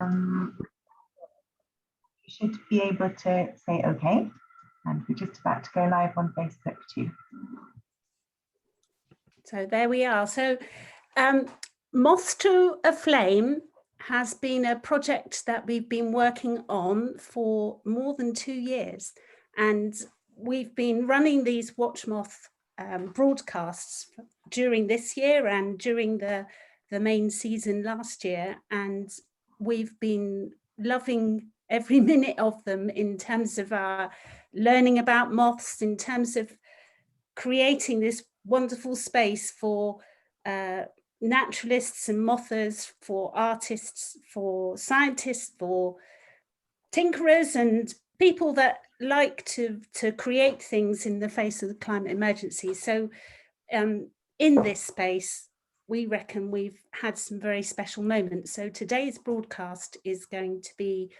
You should be able to say okay, and we're just about to go live on Facebook too. So there we are. So Moths to a Flame has been a project that we've been working on for more than 2 years, and we've been running these Watch Moth broadcasts during this year and during the main season last year, and we've been loving every minute of them in terms of our learning about moths, in terms of creating this wonderful space for naturalists and mothers, for artists, for scientists, for tinkerers and people that like to create things in the face of the climate emergency. So in this space, we reckon we've had some very special moments. So today's broadcast is going to be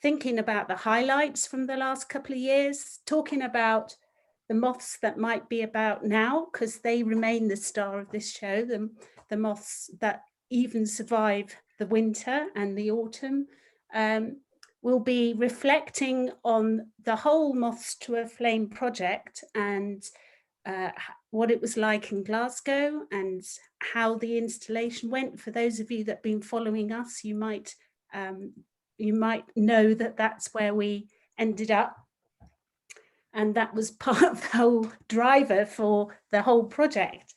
thinking about the highlights from the last couple of years, talking about the moths that might be about now, because they remain the star of this show, the moths that even survive the winter and the autumn. We'll be reflecting on the whole Moths to a Flame project and what it was like in Glasgow and how the installation went. For those of you that have been following us, you might know that that's where we ended up. And that was part of the whole driver for the whole project.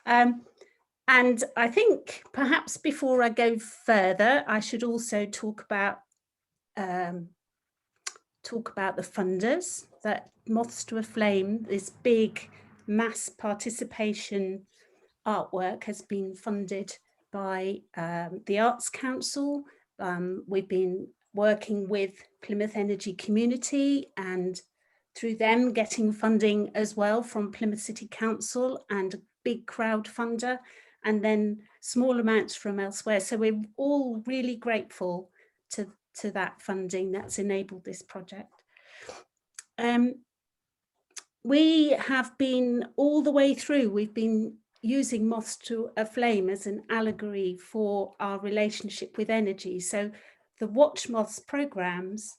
And I think perhaps before I go further, I should also talk about the funders. That Moths to a Flame, this big mass participation artwork, has been funded by the Arts Council. We've been working with Plymouth Energy Community and through them getting funding as well from Plymouth City Council and a big crowdfunder, and then small amounts from elsewhere. So we're all really grateful to that funding that's enabled this project. We have been all the way through, we've been using Moths to a Flame as an allegory for our relationship with energy. So the Watch Moths programs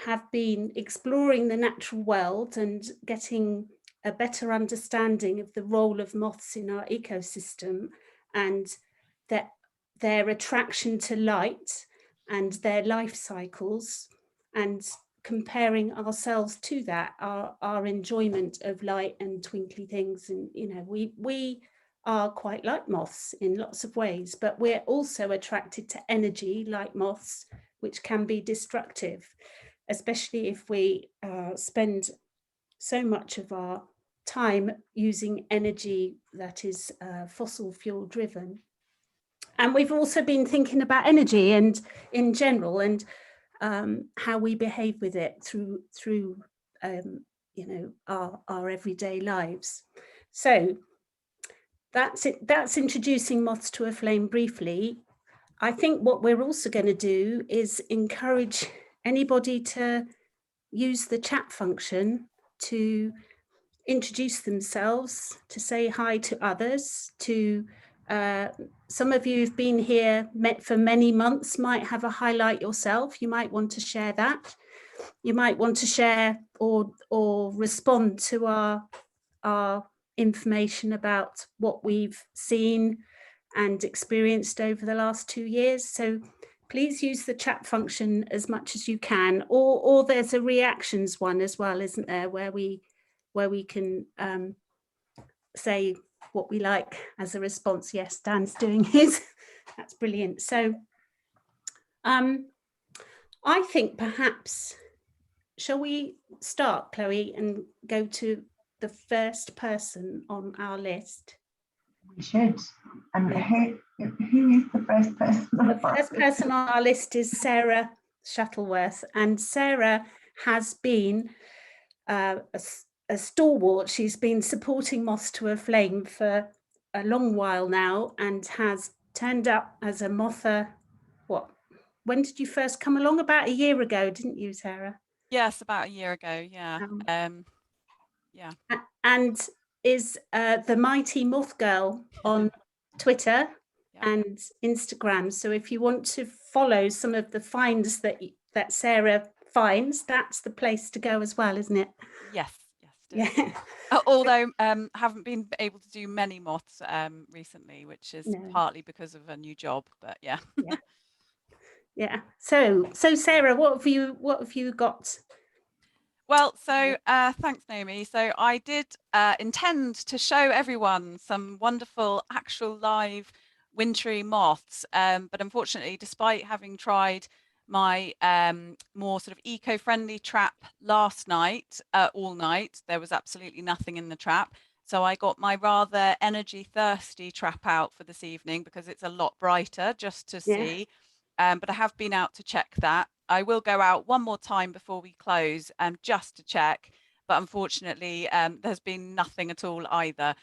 have been exploring the natural world and getting a better understanding of the role of moths in our ecosystem and their attraction to light and their life cycles, and comparing ourselves to that, our enjoyment of light and twinkly things. And we are quite like moths in lots of ways, but we're also attracted to energy like moths, which can be destructive, especially if we spend so much of our time using energy that is fossil fuel driven. And we've also been thinking about energy and in general, and how we behave with it through our everyday lives. So that's it. That's introducing Moths to a Flame briefly. I think what we're also going to do is encourage anybody to use the chat function to introduce themselves, to say hi to others, to some of you who've been here for many months might have a highlight yourself. You might want to share that. You might want to share or respond to our information about what we've seen and experienced over the last 2 years. So please use the chat function as much as you can, or there's a reactions one as well, isn't there, where we can say what we like as a response. Yes, Dan's doing his. That's brilliant. So I think perhaps, shall we start, Chloe, and go to the first person on our list? We should. Who is the first person? The first person on our list is Sarah Shuttleworth, and Sarah has been a stalwart. She's been supporting Moths to a Flame for a long while now and has turned up as a mother. When did you first come along? About a year ago, didn't you, Sarah? Yes, about a year ago, yeah. Yeah. And is the Mighty Moth Girl on Twitter. and Instagram. So if you want to follow some of the finds that Sarah finds, that's the place to go as well, isn't it? Yes, Yeah. Although haven't been able to do many moths recently, which is No. partly because of a new job, but yeah. Yeah. So Sarah, what have you got? Well, so thanks, Naomi. So I did intend to show everyone some wonderful actual live wintry moths, but unfortunately, despite having tried my more sort of eco-friendly trap last night, all night, there was absolutely nothing in the trap. So I got my rather energy thirsty trap out for this evening because it's a lot brighter just to see. But I have been out to check that. I will go out one more time before we close just to check. But unfortunately, there's been nothing at all either.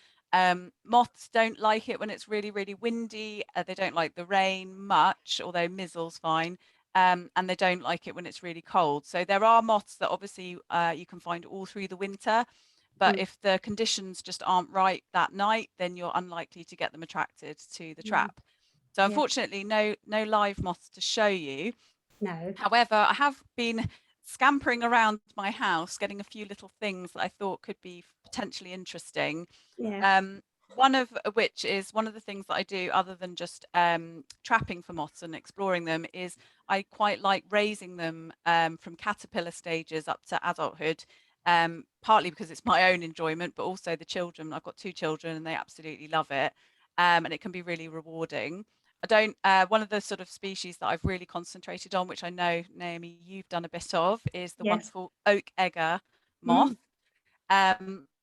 Moths don't like it when it's really, really windy. They don't like the rain much, although mizzle's fine. And they don't like it when it's really cold. So there are moths that obviously you can find all through the winter. But if the conditions just aren't right that night, then you're unlikely to get them attracted to the trap. So unfortunately, no live moths to show you. No. However, I have been scampering around my house, getting a few little things that I thought could be potentially interesting. One of which is one of the things that I do other than just trapping for moths and exploring them is I quite like raising them from caterpillar stages up to adulthood, partly because it's my own enjoyment, but also the children. I've got 2 children and they absolutely love it, and it can be really rewarding. One of the sort of species that I've really concentrated on, which I know, Naomi, you've done a bit of, is the wonderful oak egger moth,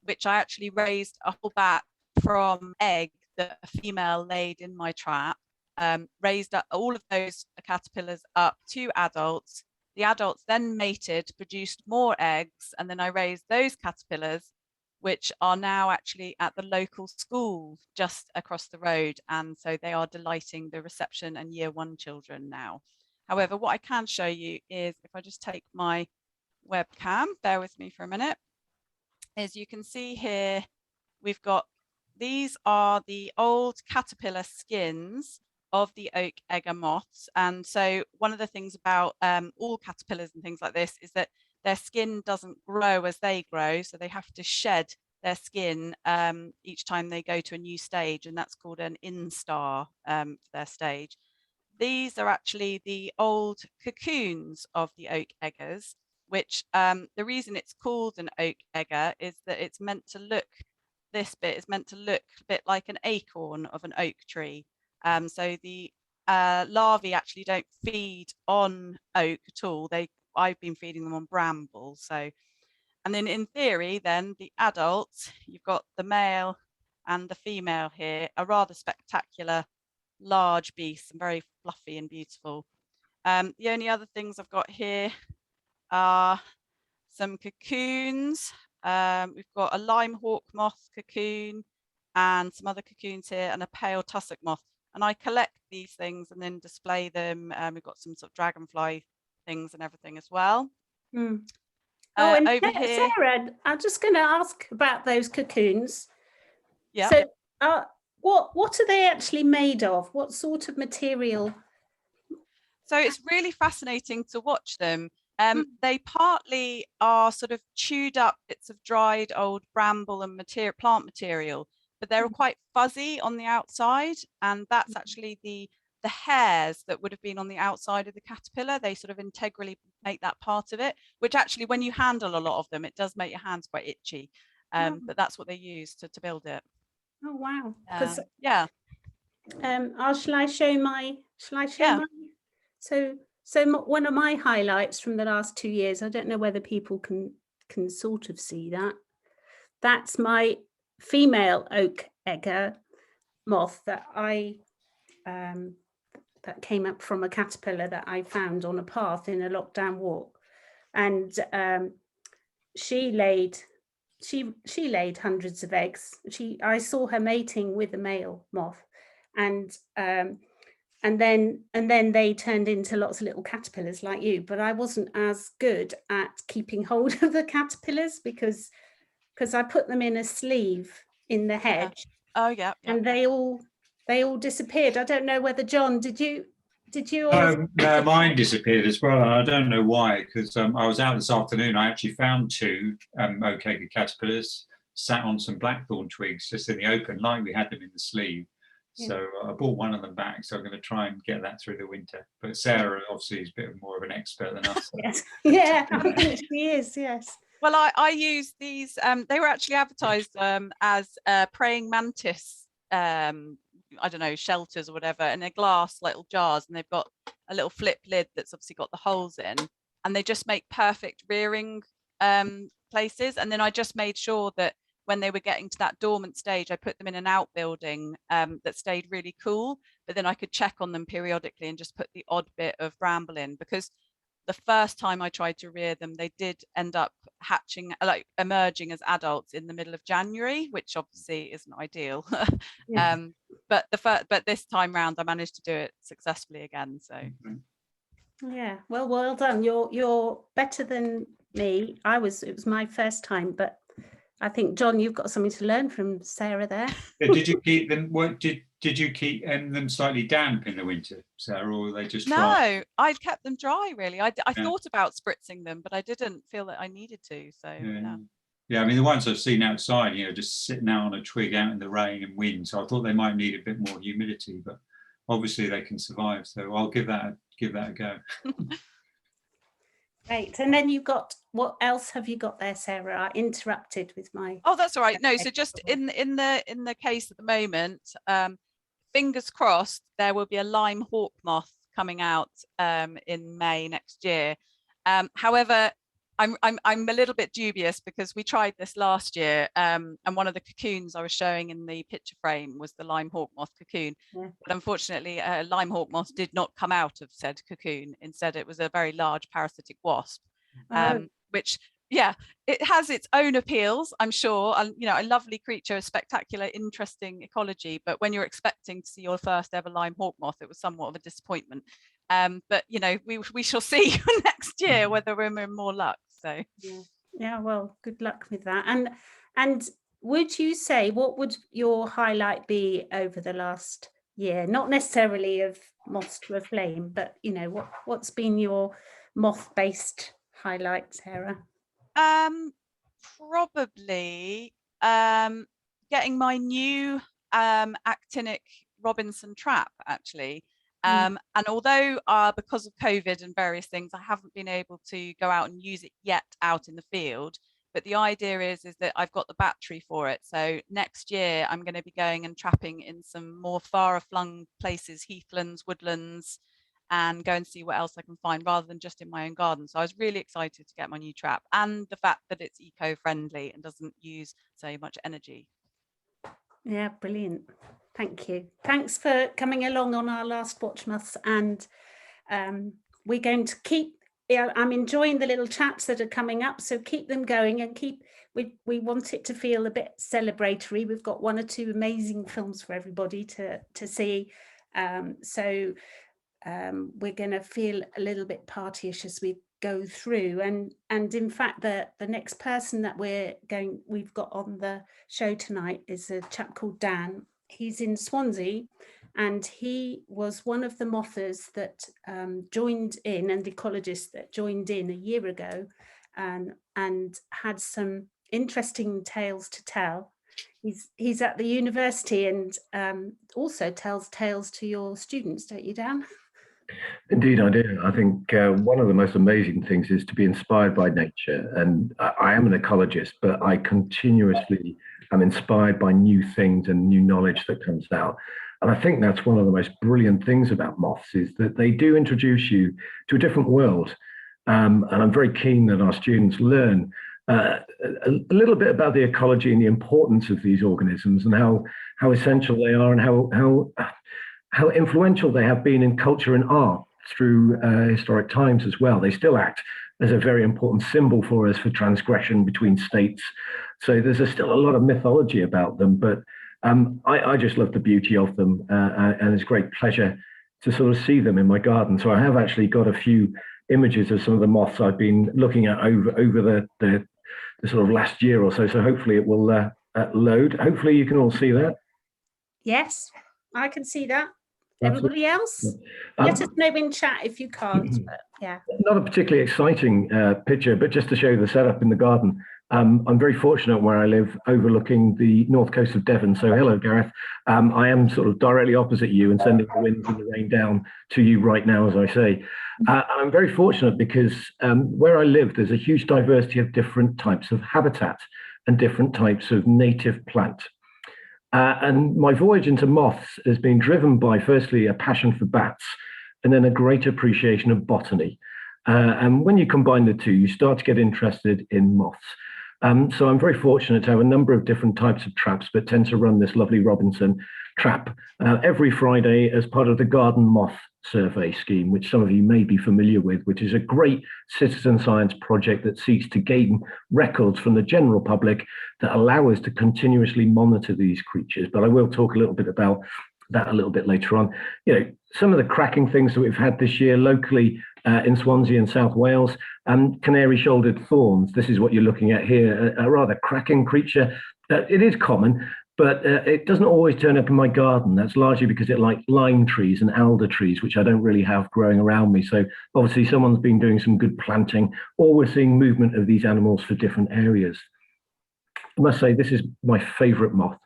which I actually raised a whole batch from egg that a female laid in my trap, raised up all of those caterpillars up to adults. The adults then mated, produced more eggs, and then I raised those caterpillars, which are now actually at the local school just across the road. And so they are delighting the reception and year 1 children now. However, what I can show you is if I just take my webcam, bear with me for a minute, as you can see here, we've got, these are the old caterpillar skins of the oak egger moths. And so one of the things about all caterpillars and things like this is that their skin doesn't grow as they grow, so they have to shed their skin each time they go to a new stage, and that's called an instar for their stage. These are actually the old cocoons of the oak eggers, which the reason it's called an oak egger is that it's meant to look, this bit is meant to look a bit like an acorn of an oak tree. So the larvae actually don't feed on oak at all. I've been feeding them on brambles. So, and then in theory, then the adults, you've got the male and the female here, are rather spectacular, large beasts and very fluffy and beautiful. The only other things I've got here are some cocoons. We've got a Limehawk moth cocoon and some other cocoons here, and a pale tussock moth. And I collect these things and then display them. We've got some sort of dragonfly things and everything as well. And over here, Sarah, I'm just going to ask about those cocoons. Yeah. So what are they actually made of? What sort of material? So it's really fascinating to watch them. They partly are sort of chewed up bits of dried old bramble and plant material, but they're quite fuzzy on the outside, and that's actually the hairs that would have been on the outside of the caterpillar. They sort of integrally make that part of it, which actually when you handle a lot of them, it does make your hands quite itchy, but that's what they use to build it. Oh wow. Yeah. Shall I show my so one of my highlights from the last 2 years, I don't know whether people can sort of see that. That's my female oak egger moth that that came up from a caterpillar that I found on a path in a lockdown walk, and she laid hundreds of eggs. I saw her mating with a male moth, and then they turned into lots of little caterpillars like you, but I wasn't as good at keeping hold of the caterpillars because I put them in a sleeve in the hedge. Oh yeah. And they all they all disappeared. I don't know whether, John, did you No, mine disappeared as well. I don't know why, because I was out this afternoon. I actually found two Okega caterpillars sat on some blackthorn twigs just in the open, like we had them in the sleeve. So I brought one of them back. So I'm going to try and get that through the winter. But Sarah obviously is a bit more of an expert than us. Yes. Yeah, I think she is. Yes. Well, I use these. They were actually advertised as praying mantis. I don't know, shelters or whatever, and they're glass little jars, and they've got a little flip lid that's obviously got the holes in, and they just make perfect rearing places. And then I just made sure that when they were getting to that dormant stage, I put them in an outbuilding that stayed really cool, but then I could check on them periodically and just put the odd bit of bramble in, because the first time I tried to rear them, they did end up hatching, like emerging as adults in the middle of January, which obviously isn't ideal. Yes. But this time round, I managed to do it successfully again. So yeah, well done. You're better than me. It was my first time, but I think, John, you've got something to learn from Sarah there. Did you keep them? Did you keep them slightly damp in the winter, Sarah, or were they just dry? No, I'd kept them dry, really. I thought about spritzing them, but I didn't feel that I needed to. So yeah, I mean, the ones I've seen outside, just sitting out on a twig out in the rain and wind. So I thought they might need a bit more humidity, but obviously they can survive. So I'll give that a go. Great. And then what else have you got there, Sarah? I interrupted with my. Oh, that's all right. No, so just in the case at the moment, fingers crossed, there will be a Limehawk moth coming out in May next year. However, I'm a little bit dubious, because we tried this last year, and one of the cocoons I was showing in the picture frame was the Limehawk moth cocoon. Yeah. But unfortunately, Limehawk moth did not come out of said cocoon. Instead, it was a very large parasitic wasp, which, yeah, it has its own appeals, I'm sure. And a lovely creature, a spectacular, interesting ecology. But when you're expecting to see your first ever Limehawk moth, it was somewhat of a disappointment. But we shall see next year whether we're in more luck. So yeah, well, good luck with that. And would you say, what would your highlight be over the last year? Not necessarily of Moths to a Flame, but what's been your moth-based highlight, Sarah? Probably getting my new actinic Robinson trap, actually. And although because of COVID and various things, I haven't been able to go out and use it yet out in the field, but the idea is that I've got the battery for it. So next year I'm going to be going and trapping in some more far flung places, heathlands, woodlands, and go and see what else I can find, rather than just in my own garden. So I was really excited to get my new trap, and the fact that it's eco-friendly and doesn't use so much energy. Yeah, brilliant. Thank you. Thanks for coming along on our last Watch Moths, and we're going to keep, I'm enjoying the little chats that are coming up, so keep them going, and we want it to feel a bit celebratory. We've got one or two amazing films for everybody to see, so we're going to feel a little bit partyish as we go through, and in fact the next person that we've got on the show tonight is a chap called Dan. He's in Swansea, and he was one of the mothers that joined in, and ecologists that joined in a year ago, and had some interesting tales to tell. He's at the university, and also tells tales to your students, don't you, Dan? Indeed, I do. I think one of the most amazing things is to be inspired by nature. And I am an ecologist, but I continuously am inspired by new things and new knowledge that comes out. And I think that's one of the most brilliant things about moths, is that they do introduce you to a different world. And I'm very keen that our students learn a little bit about the ecology and the importance of these organisms, and how essential they are, and how influential they have been in culture and art through historic times as well. They still act as a very important symbol for us for transgression between states. So there's still a lot of mythology about them, but I just love the beauty of them, and it's a great pleasure to sort of see them in my garden. So I have actually got a few images of some of the moths I've been looking at over the sort of last year or so. So hopefully it will load. Hopefully you can all see that. Yes. I can see that. Absolutely. Everybody else? Let us know in chat if you can't, but yeah. Not a particularly exciting picture, but just to show you the setup in the garden. I'm very fortunate where I live, overlooking the north coast of Devon. So hello, Gareth. I am sort of directly opposite you and sending the winds and the rain down to you right now, as I say. I'm very fortunate because where I live, there's a huge diversity of different types of habitat and different types of native plant. And my voyage into moths has been driven by, firstly, a passion for bats, and then a great appreciation of botany. And when you combine the two, you start to get interested in moths. So I'm very fortunate to have a number of different types of traps, but tend to run this lovely Robinson trap every Friday as part of the Garden Moth Survey scheme, which some of you may be familiar with, which is a great citizen science project that seeks to gain records from the general public that allow us to continuously monitor these creatures. But I will talk a little bit about that a little bit later on. You know, some of the cracking things that we've had this year locally in Swansea and South Wales, canary-shouldered thorns. This is what you're looking at here, a rather cracking creature. It is common, but it doesn't always turn up in my garden. That's largely because it likes lime trees and alder trees, which I don't really have growing around me. So obviously someone's been doing some good planting, or we're seeing movement of these animals for different areas. I must say, this is my favorite moth.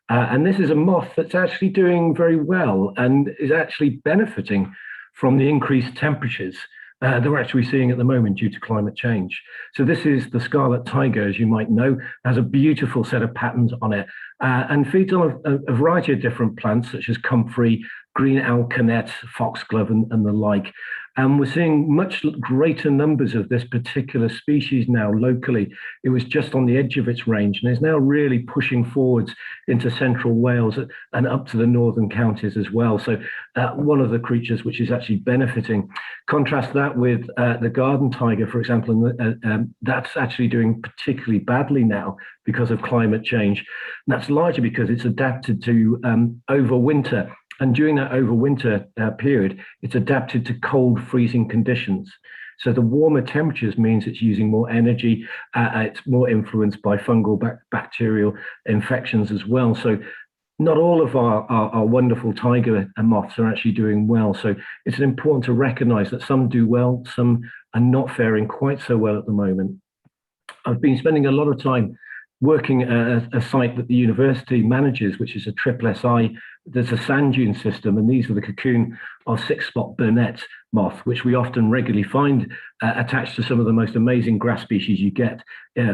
And this is a moth that's actually doing very well and is actually benefiting from the increased temperatures that we're actually seeing at the moment due to climate change. So this is the Scarlet Tiger, as you might know, has a beautiful set of patterns on it and feeds on a variety of different plants such as comfrey, green alkanet, foxglove, and the like. And we're seeing much greater numbers of this particular species now locally. It was just on the edge of its range and is now really pushing forwards into central Wales and up to the northern counties as well. So one of the creatures which is actually benefiting. Contrast that with the garden tiger, for example, and that's actually doing particularly badly now because of climate change. And that's largely because it's adapted to overwinter. And during that overwinter period, it's adapted to cold, freezing conditions. So the warmer temperatures means it's using more energy. It's more influenced by fungal bacterial infections as well. So not all of our wonderful tiger moths are actually doing well. So it's important to recognize that some do well, some are not faring quite so well at the moment. I've been spending a lot of time working at a site that the university manages, which is a SSSI. There's a sand dune system, and these are the Cocoon or six-spot burnet moth, which we often regularly find attached to some of the most amazing grass species you get,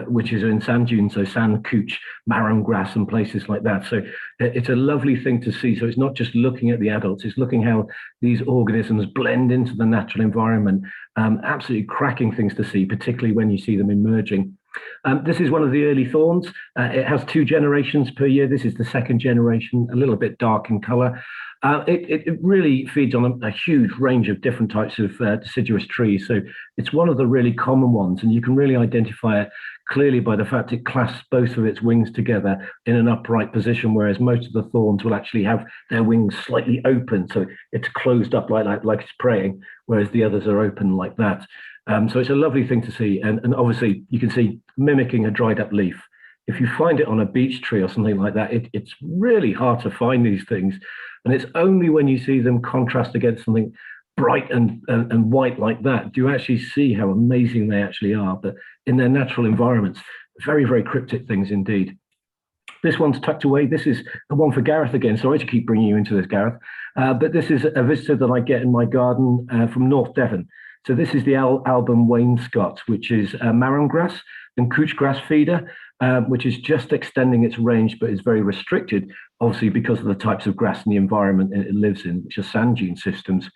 which is in sand dunes, so sand couch, marram grass, and places like that. So it's a lovely thing to see. So it's not just looking at the adults, it's looking how these organisms blend into the natural environment. Absolutely cracking things to see, particularly when you see them emerging. This is one of the early thorns. It has 2 generations per year. This is the second generation, a little bit dark in color. It really feeds on a huge range of different types of deciduous trees. So it's one of the really common ones, and you can really identify it clearly by the fact it clasps both of its wings together in an upright position, whereas most of the thorns will actually have their wings slightly open. So it's closed up like it's praying, whereas the others are open like that. So it's a lovely thing to see. And obviously you can see mimicking a dried up leaf. If you find it on a beech tree or something like that, it's really hard to find these things. And it's only when you see them contrast against something bright and white like that, do you actually see how amazing they actually are. But in their natural environments, very, very cryptic things indeed. This one's tucked away. This is the one for Gareth again. Sorry to keep bringing you into this, Gareth. But this is a visitor that I get in my garden from North Devon. So this is the Alban wainscot, which is a marram grass and couch grass feeder, which is just extending its range, but is very restricted, obviously because of the types of grass and the environment it lives in, which are sand dune systems.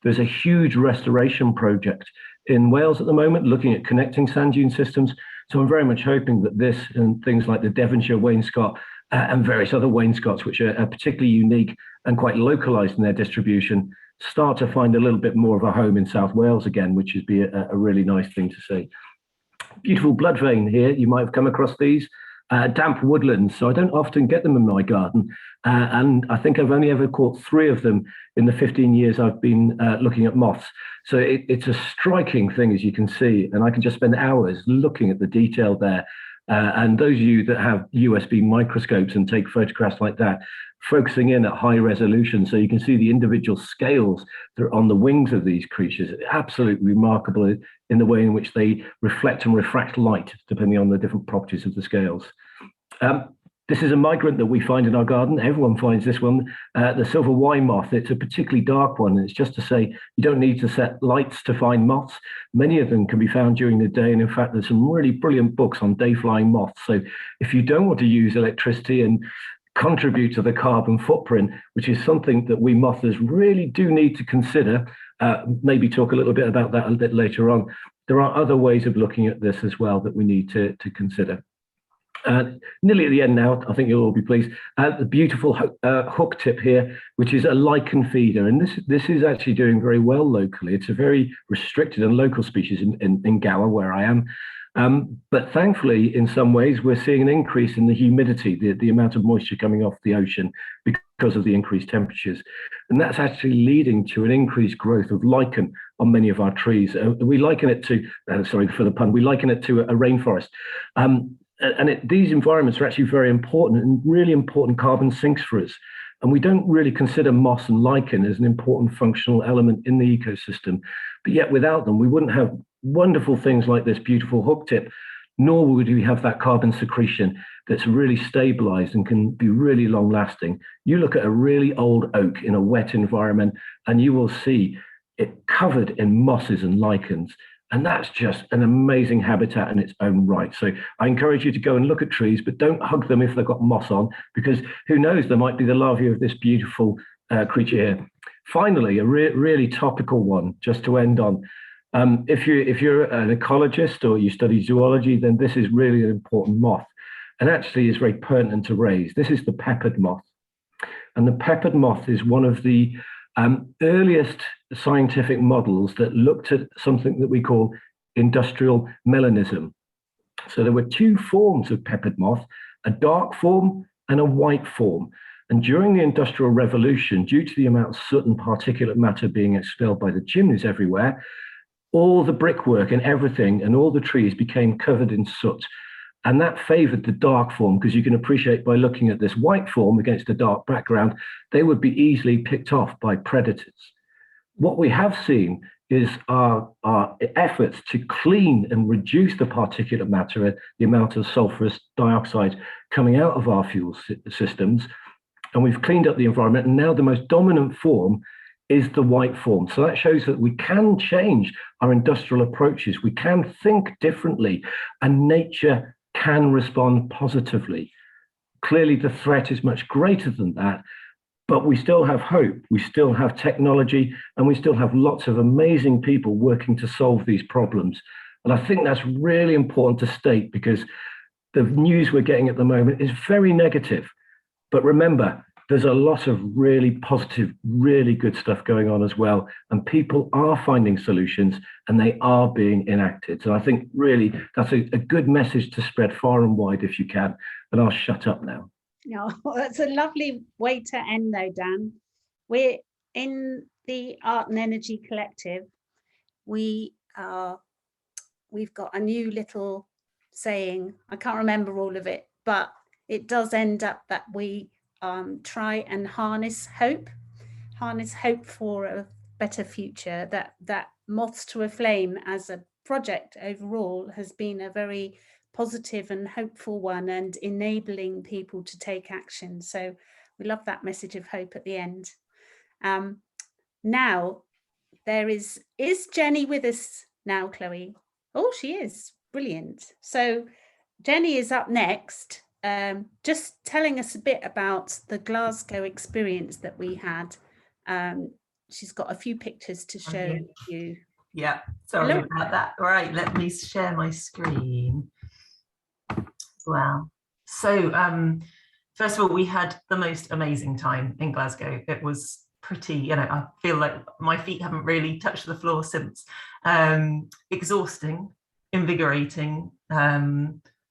There's a huge restoration project in Wales at the moment, looking at connecting sand dune systems. So I'm very much hoping that this and things like the Devonshire wainscot and various other wainscots, which are particularly unique and quite localized in their distribution, start to find a little bit more of a home in South Wales again, which would be a really nice thing to see. Beautiful blood vein here. You might have come across these. Damp woodlands. So I don't often get them in my garden. And I think I've only ever caught 3 of them in the 15 years I've been looking at moths. So it's a striking thing, as you can see. And I can just spend hours looking at the detail there. And those of you that have USB microscopes and take photographs like that, focusing in at high resolution so you can see the individual scales that are on the wings of these creatures, absolutely remarkable in the way in which they reflect and refract light, depending on the different properties of the scales. This is a migrant that we find in our garden. Everyone finds this one, the silver wine moth. It's a particularly dark one. And it's just to say, you don't need to set lights to find moths. Many of them can be found during the day. And in fact, there's some really brilliant books on day-flying moths. So if you don't want to use electricity and contribute to the carbon footprint, which is something that we mothers really do need to consider, maybe talk a little bit about that a bit later on. There are other ways of looking at this as well that we need to consider. Nearly at the end now, I think you'll all be pleased. The beautiful hook tip here, which is a lichen feeder. And this is actually doing very well locally. It's a very restricted and local species in Gower, where I am. But thankfully, in some ways, we're seeing an increase in the humidity, the amount of moisture coming off the ocean because of the increased temperatures. And that's actually leading to an increased growth of lichen on many of our trees. We liken it to, sorry for the pun, we liken it to a rainforest. These environments are actually very important and really important carbon sinks for us. And we don't really consider moss and lichen as an important functional element in the ecosystem. But yet without them, we wouldn't have wonderful things like this beautiful hook tip, nor would we have that carbon secretion that's really stabilized and can be really long lasting. You look at a really old oak in a wet environment and you will see it covered in mosses and lichens. And that's just an amazing habitat in its own right. So I encourage you to go and look at trees, but don't hug them if they've got moss on, because who knows, there might be the larvae of this beautiful creature here. Finally, a really topical one, just to end on. If you're an ecologist or you study zoology, then this is really an important moth, and actually is very pertinent to raise. This is the peppered moth. And the peppered moth is one of the earliest scientific models that looked at something that we call industrial melanism. So there were two forms of peppered moth, a dark form and a white form. And during the Industrial Revolution, due to the amount of soot and particulate matter being expelled by the chimneys everywhere, all the brickwork and everything and all the trees became covered in soot. And that favored the dark form, because you can appreciate by looking at this white form against a dark background, they would be easily picked off by predators. What we have seen is our efforts to clean and reduce the particulate matter, the amount of sulfurous dioxide coming out of our fuel systems. And we've cleaned up the environment. And now the most dominant form is the white form. So that shows that we can change our industrial approaches. We can think differently, and nature can respond positively. Clearly, the threat is much greater than that, but we still have hope. We still have technology, and we still have lots of amazing people working to solve these problems. And I think that's really important to state, because the news we're getting at the moment is very negative. But remember, there's a lot of really positive, really good stuff going on as well. And people are finding solutions and they are being enacted. So I think really that's a good message to spread far and wide if you can. And I'll shut up now. No, that's a lovely way to end though, Dan. We're in the Art and Energy Collective. We've got a new little saying. I can't remember all of it, but it does end up that we try and harness hope for a better future. That Moths to a Flame as a project overall has been a very positive and hopeful one, and enabling people to take action. So we love that message of hope at the end. Now there is Jenny with us now, Chloe? Oh, she is. Brilliant. So Jenny is up next. Just telling us a bit about the Glasgow experience that we had. She's got a few pictures to show you. Yeah, sorry about that. All right, let me share my screen as well. So first of all, we had the most amazing time in Glasgow. It was pretty, I feel like my feet haven't really touched the floor since. Exhausting, invigorating,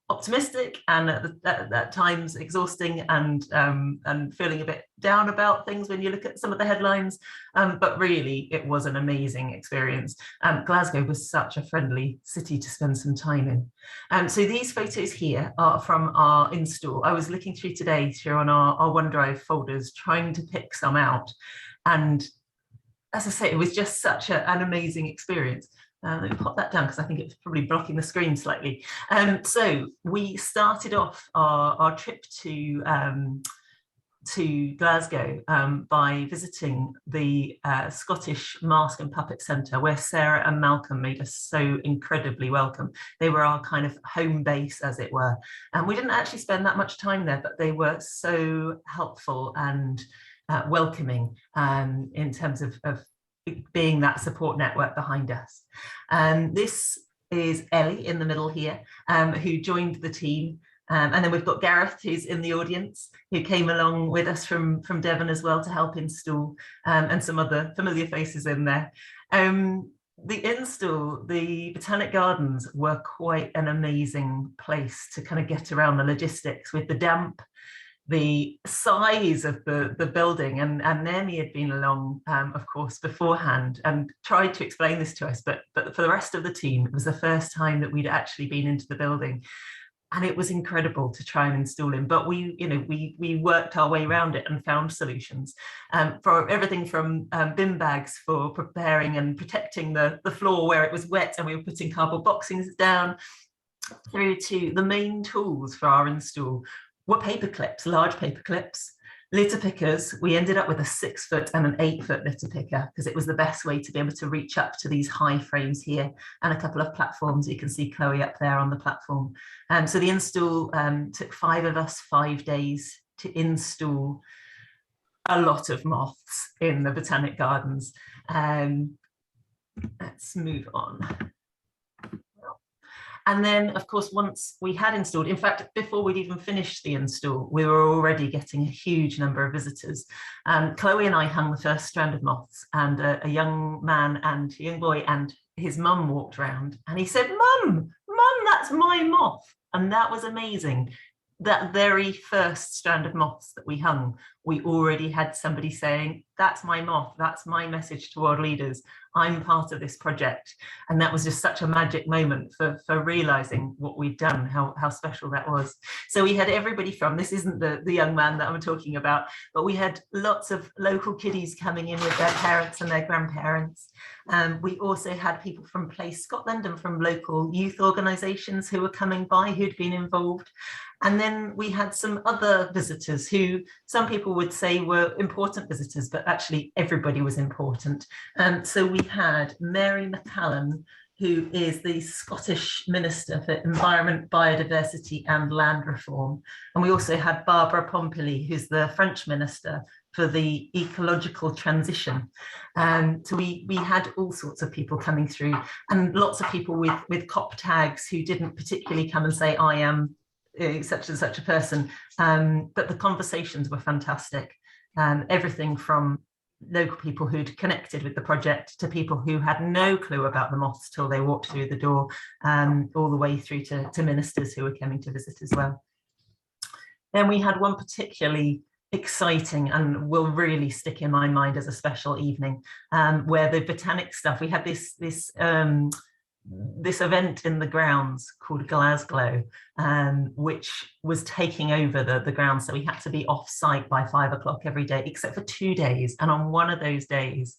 optimistic and at times exhausting and feeling a bit down about things when you look at some of the headlines, but really it was an amazing experience. Glasgow was such a friendly city to spend some time in. So these photos here are from our install. I was looking through today through on our OneDrive folders trying to pick some out, and as I say, it was just such an amazing experience. Let me pop that down because I think it's probably blocking the screen slightly. So we started off our trip to Glasgow by visiting the Scottish Mask and Puppet Centre, where Sarah and Malcolm made us so incredibly welcome. They were our kind of home base, as it were. And we didn't actually spend that much time there, but they were so helpful and welcoming in terms of being that support network behind us. This is Ellie in the middle here, who joined the team. And then we've got Gareth, who's in the audience, who came along with us from Devon as well to help install, and some other familiar faces in there. The install, the Botanic Gardens were quite an amazing place to kind of get around the logistics with the damp, the size of the building, and Naomi had been along, of course, beforehand and tried to explain this to us, but for the rest of the team, it was the first time that we'd actually been into the building, and it was incredible to try and install in. But we worked our way around it and found solutions for everything from bin bags for preparing and protecting the floor where it was wet and we were putting cardboard boxings down, through to the main tools for our install were paper clips, large paper clips, litter pickers. We ended up with a 6-foot and an 8-foot litter picker because it was the best way to be able to reach up to these high frames here, and a couple of platforms. You can see Chloe up there on the platform. So the install took 5 of us 5 days to install a lot of moths in the Botanic Gardens. Let's move on. And then, of course, once we had installed, in fact, before we'd even finished the install, we were already getting a huge number of visitors. Chloe and I hung the first strand of moths, and a young man and a young boy and his mum walked around, and he said, Mum, that's my moth. And that was amazing. That very first strand of moths that we hung, we already had somebody saying, that's my moth, that's my message to world leaders, I'm part of this project. And that was just such a magic moment for realizing what we'd done, how special that was. So we had everybody from, this isn't the young man that I'm talking about, but we had lots of local kiddies coming in with their parents and their grandparents. We also had people from Place Scotland and from local youth organisations who were coming by, who'd been involved. And then we had some other visitors who some people would say were important visitors, but actually everybody was important. So we had Mary McCallum, who is the Scottish Minister for Environment, Biodiversity and Land Reform. And we also had Barbara Pompili, who's the French Minister for the Ecological Transition. So we had all sorts of people coming through, and lots of people with COP tags who didn't particularly come and say, I am such and such a person, but the conversations were fantastic. Everything from local people who'd connected with the project to people who had no clue about the moths till they walked through the door, all the way through to ministers who were coming to visit as well. Then we had one particularly exciting and will really stick in my mind as a special evening, where the botanic stuff, we had this event in the grounds called Glasgow, which was taking over the grounds. So we had to be off site by 5 o'clock every day, except for 2 days. And on one of those days,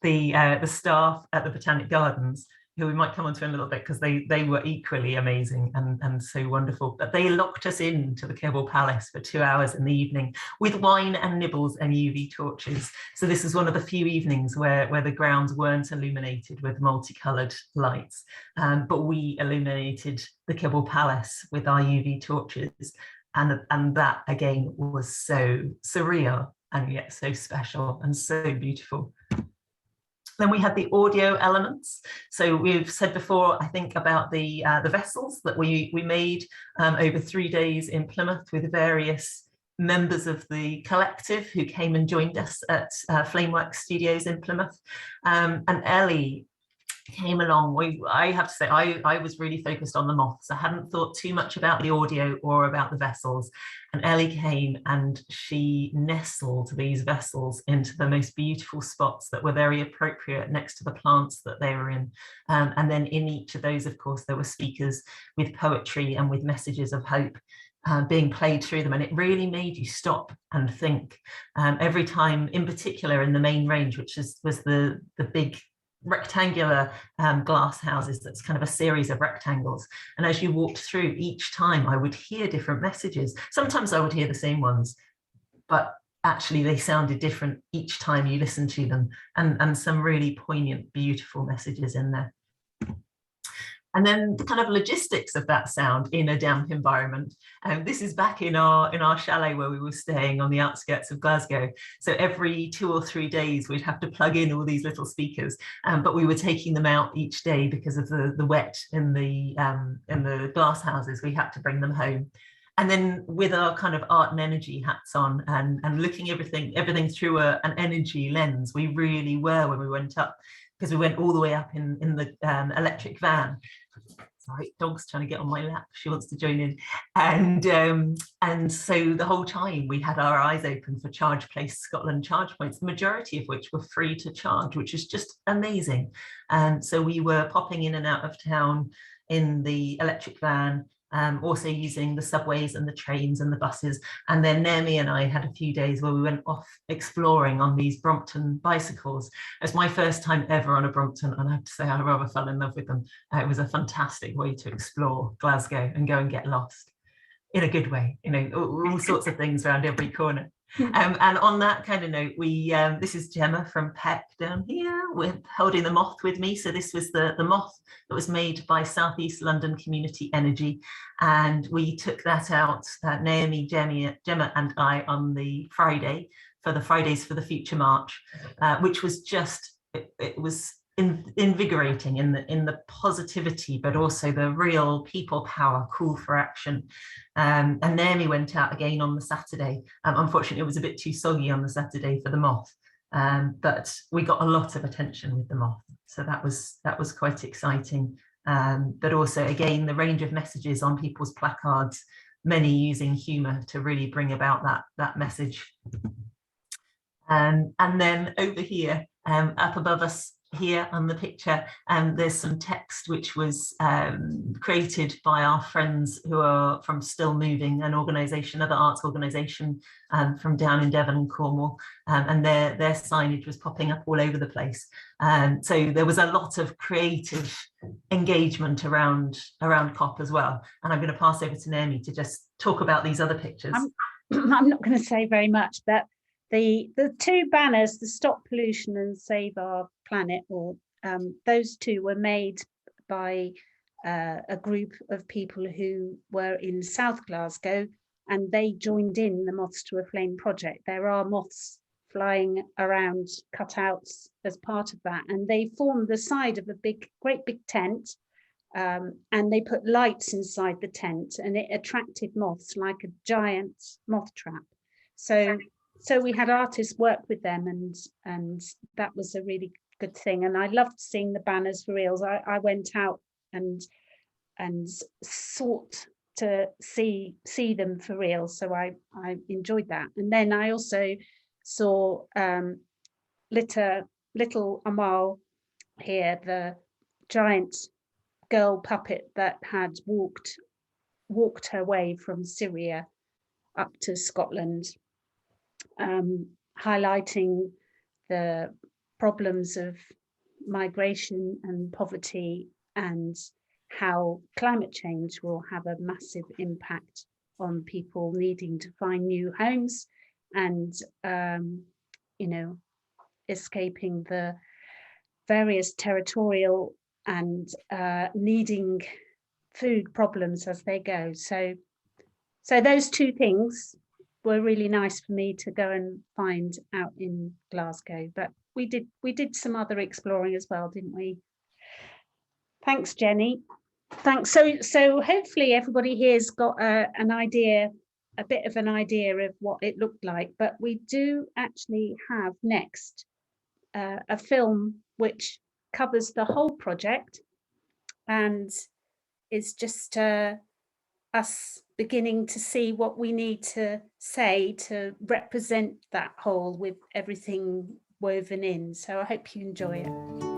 the staff at the Botanic Gardens, who we might come on to in a little bit because they were equally amazing and so wonderful, but they locked us into the Kibble Palace for 2 hours in the evening with wine and nibbles and UV torches. So this is one of the few evenings where the grounds weren't illuminated with multicoloured lights, but we illuminated the Kibble Palace with our UV torches, and that again was so surreal and yet so special and so beautiful. Then we had the audio elements. So we've said before, I think, about the vessels that we made over 3 days in Plymouth with various members of the collective who came and joined us at Flameworks Studios in Plymouth. And Ellie came along, I have to say, I was really focused on the moths. I hadn't thought too much about the audio or about the vessels. And Ellie came and she nestled these vessels into the most beautiful spots that were very appropriate next to the plants that they were in. And then in each of those, of course, there were speakers with poetry and with messages of hope being played through them, and it really made you stop and think. Every time, in particular in the main range, which was the big rectangular glass houses, that's kind of a series of rectangles, and as you walked through, each time I would hear different messages. Sometimes I would hear the same ones, but actually they sounded different each time you listened to them, and some really poignant, beautiful messages in there. And then the kind of logistics of that sound in a damp environment. This is back in our chalet where we were staying on the outskirts of Glasgow. So every 2 or 3 days, we'd have to plug in all these little speakers, but we were taking them out each day because of the wet in the glass houses. We had to bring them home. And then with our kind of art and energy hats on and looking everything through an energy lens, we really were when we went up, because we went all the way up in the electric van. Sorry, dog's trying to get on my lap. She wants to join in. And so the whole time we had our eyes open for Charge Place Scotland charge points, the majority of which were free to charge, which is just amazing. And so we were popping in and out of town in the electric van, also using the subways and the trains and the buses. And then Naomi and I had a few days where we went off exploring on these Brompton bicycles. It's my first time ever on a Brompton, and I have to say I rather fell in love with them. It was a fantastic way to explore Glasgow and go and get lost in a good way, you know, all sorts of things around every corner. And on that kind of note, this is Gemma from Peck down here with holding the moth with me. So this was the moth that was made by Southeast London Community Energy, and we took that out, Naomi, Gemma and I, on the Friday for the Fridays for the Future March, which was just, it was invigorating in the positivity, but also the real people power, call for action. And Naomi went out again on the Saturday. Unfortunately, it was a bit too soggy on the Saturday for the moth, but we got a lot of attention with the moth, so that was quite exciting. But also, again, the range of messages on people's placards, many using humour to really bring about that message. And then over here, up above us, here on the picture, there's some text which was created by our friends who are from Still Moving, an organisation, another arts organisation from down in Devon and Cornwall, and their signage was popping up all over the place. So there was a lot of creative engagement around COP as well. And I'm going to pass over to Naomi to just talk about these other pictures. I'm not going to say very much, but the two banners, the Stop Pollution and Save Our Planet, or those two were made by a group of people who were in South Glasgow, and they joined in the Moths to a Flame project. There are moths flying around, cutouts as part of that, and they formed the side of a great big tent, and they put lights inside the tent, and it attracted moths like a giant moth trap. So we had artists work with them, and that was a really good thing. And I loved seeing the banners for reals. I went out and sought to see them for real. So I enjoyed that. And then I also saw little Amal here, the giant girl puppet that had walked her way from Syria up to Scotland, highlighting the problems of migration and poverty, and how climate change will have a massive impact on people needing to find new homes, and escaping the various territorial and needing food problems as they go. So those two things were really nice for me to go and find out in Glasgow. But we did some other exploring as well, didn't we? Thanks, Jenny. Thanks. So hopefully everybody here's got a bit of an idea of what it looked like. But we do actually have next a film which covers the whole project, and it's just us beginning to see what we need to say to represent that whole with everything woven in. So I hope you enjoy it.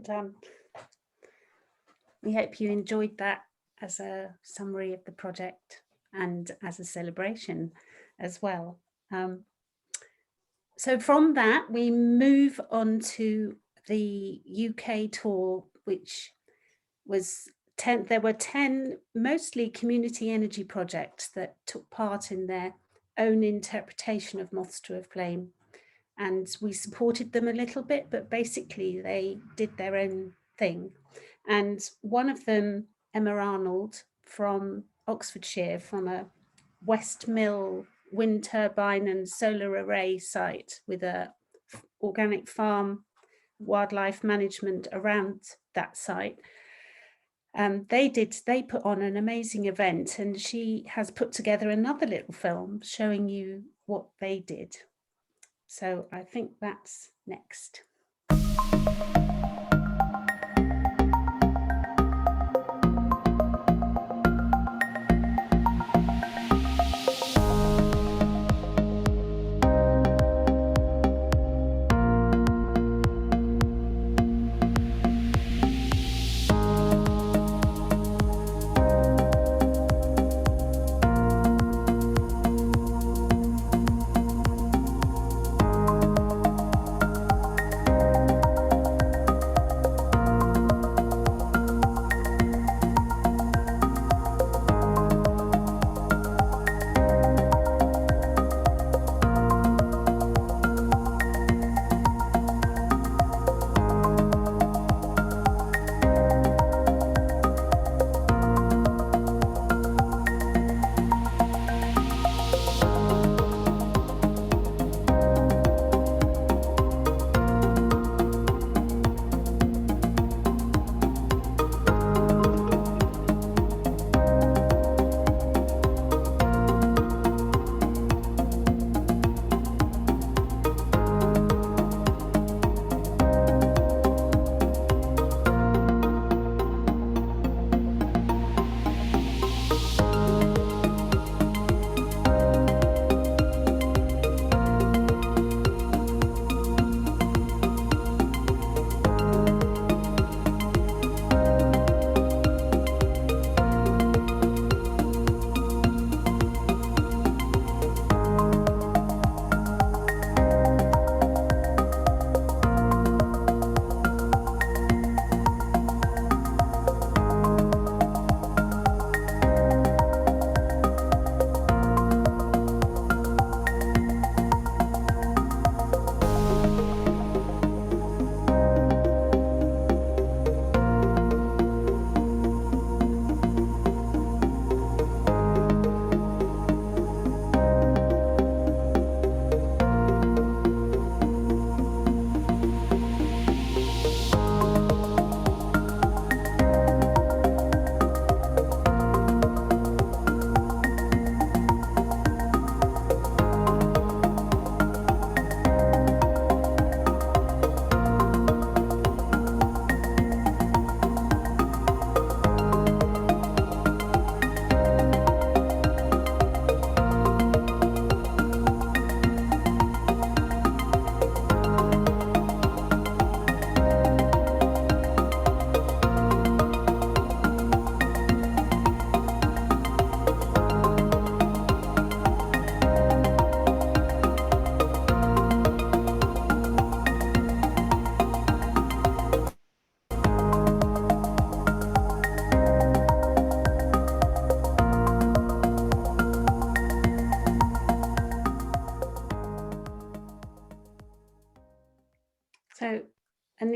Done. We hope you enjoyed that as a summary of the project and as a celebration as well. So from that, we move on to the UK tour, which was there were 10 mostly community energy projects that took part in their own interpretation of Moths to a Flame. And we supported them a little bit, but basically they did their own thing. And one of them, Emma Arnold from Oxfordshire, from a West Mill wind turbine and solar array site with a organic farm, wildlife management around that site. They put on an amazing event, and she has put together another little film showing you what they did. So I think that's next.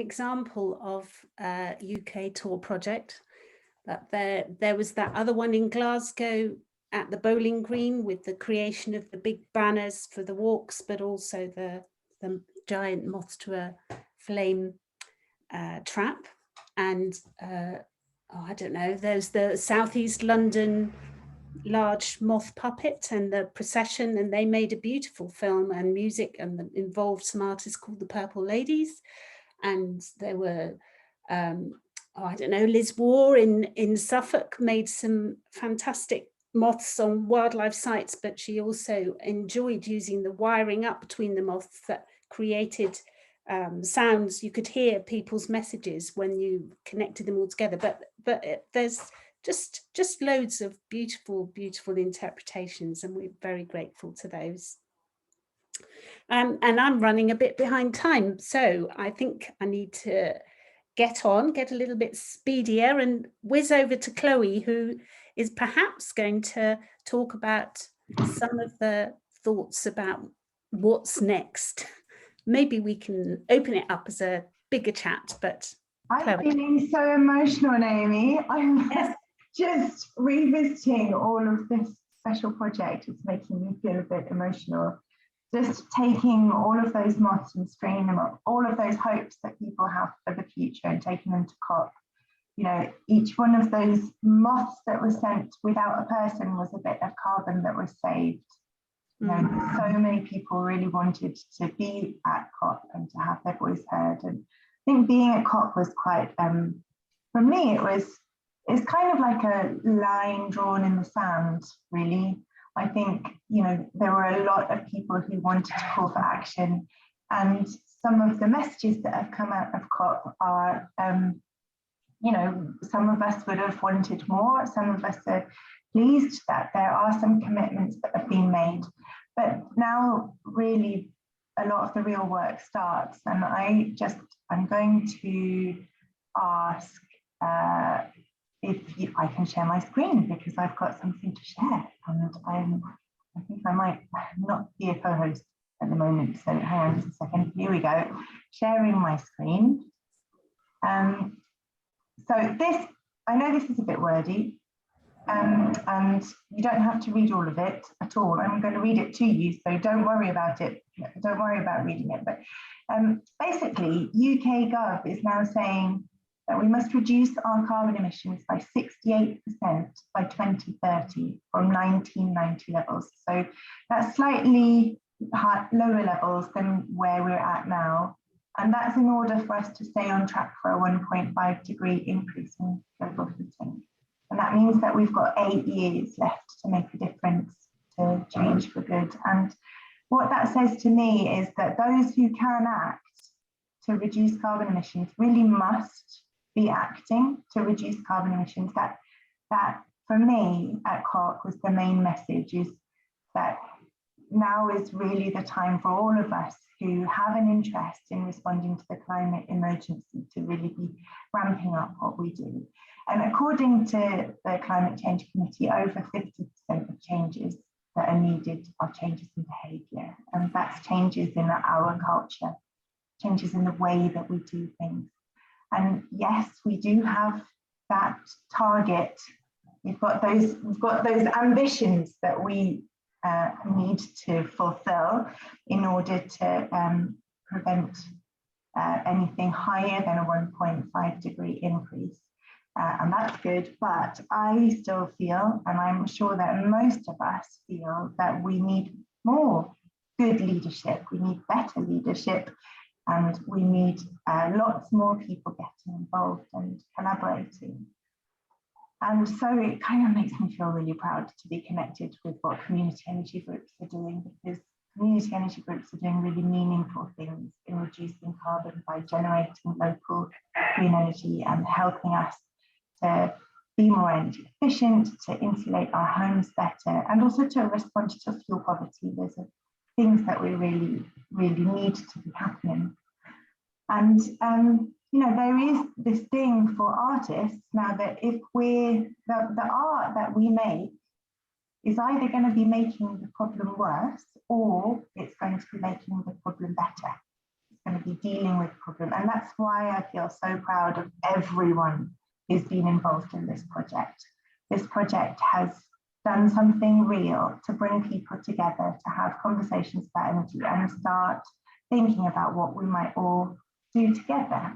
example of a UK tour project. But there was that other one in Glasgow at the bowling green with the creation of the big banners for the walks, but also the giant moths to a flame trap. And I don't know, there's the Southeast London large moth puppet and the procession, and they made a beautiful film and music, and involved some artists called the Purple Ladies. And there were I don't know, Liz Waugh in Suffolk made some fantastic moths on wildlife sites, but she also enjoyed using the wiring up between the moths that created sounds. You could hear people's messages when you connected them all together. But there's just loads of beautiful interpretations, and we're very grateful to those. And I'm running a bit behind time, so I think I need to get a little bit speedier and whiz over to Chloe, who is perhaps going to talk about some of the thoughts about what's next. Maybe we can open it up as a bigger chat, but I'm feeling so emotional, Naomi. I'm just revisiting all of this special project. It's making me feel a bit emotional. Just taking all of those moths and stringing them up, all of those hopes that people have for the future, and taking them to COP. You know, each one of those moths that was sent without a person was a bit of carbon that was saved. You know, so many people really wanted to be at COP and to have their voice heard. And I think being at COP was quite, for me, it's kind of like a line drawn in the sand, really. I think, you know, there were a lot of people who wanted to call for action, and some of the messages that have come out of COP are, you know, some of us would have wanted more, some of us are pleased that there are some commitments that have been made, but now really a lot of the real work starts. And I'm going to ask if I can share my screen, because I've got something to share, and I think I might not be a co-host at the moment, so hang on just a second. Here we go, sharing my screen. So this, I know this is a bit wordy, and you don't have to read all of it at all. I'm going to read it to you, so don't worry about it. Don't worry about reading it. But basically, UK Gov is now saying that we must reduce our carbon emissions by 68% by 2030 from 1990 levels. So that's slightly lower levels than where we're at now. And that's in order for us to stay on track for a 1.5 degree increase in global heating. And that means that we've got 8 years left to make a difference, to change for good. And what that says to me is that those who can act to reduce carbon emissions really must be acting to reduce carbon emissions. That for me at COP was the main message, is that now is really the time for all of us who have an interest in responding to the climate emergency to really be ramping up what we do. And according to the Climate Change Committee, over 50% of changes that are needed are changes in behaviour, and that's changes in our culture, changes in the way that we do things. And yes, we do have that target. We've got those ambitions that we need to fulfill in order to prevent anything higher than a 1.5 degree increase. And that's good, but I still feel, and I'm sure that most of us feel, that we need more good leadership. We need better leadership. And we need lots more people getting involved and collaborating. And so it kind of makes me feel really proud to be connected with what community energy groups are doing, because community energy groups are doing really meaningful things in reducing carbon by generating local green energy and helping us to be more energy efficient, to insulate our homes better, and also to respond to fuel poverty. There's things that we really need to be happening. And you know, there is this thing for artists now that if the art that we make is either going to be making the problem worse, or it's going to be making the problem better. It's going to be dealing with the problem. And that's why I feel so proud of everyone who's been involved in this project. This project has done something real to bring people together, to have conversations about energy and start thinking about what we might all do together.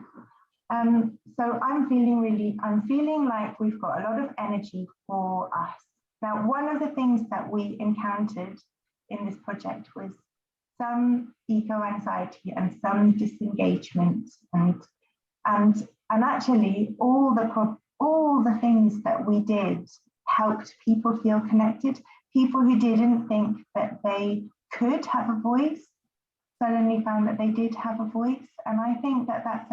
So I'm feeling like we've got a lot of energy for us. Now, one of the things that we encountered in this project was some eco-anxiety and some disengagement, and actually all the things that we did helped people feel connected. People who didn't think that they could have a voice suddenly found that they did have a voice, and I think that that's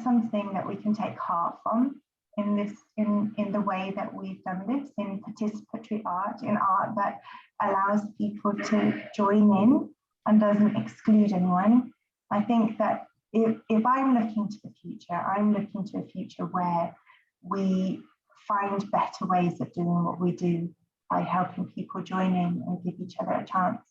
something that we can take heart from in the way that we've done this in participatory art, in art that allows people to join in and doesn't exclude anyone. I think that if I'm looking to the future, I'm looking to a future where we find better ways of doing what we do by helping people join in and give each other a chance.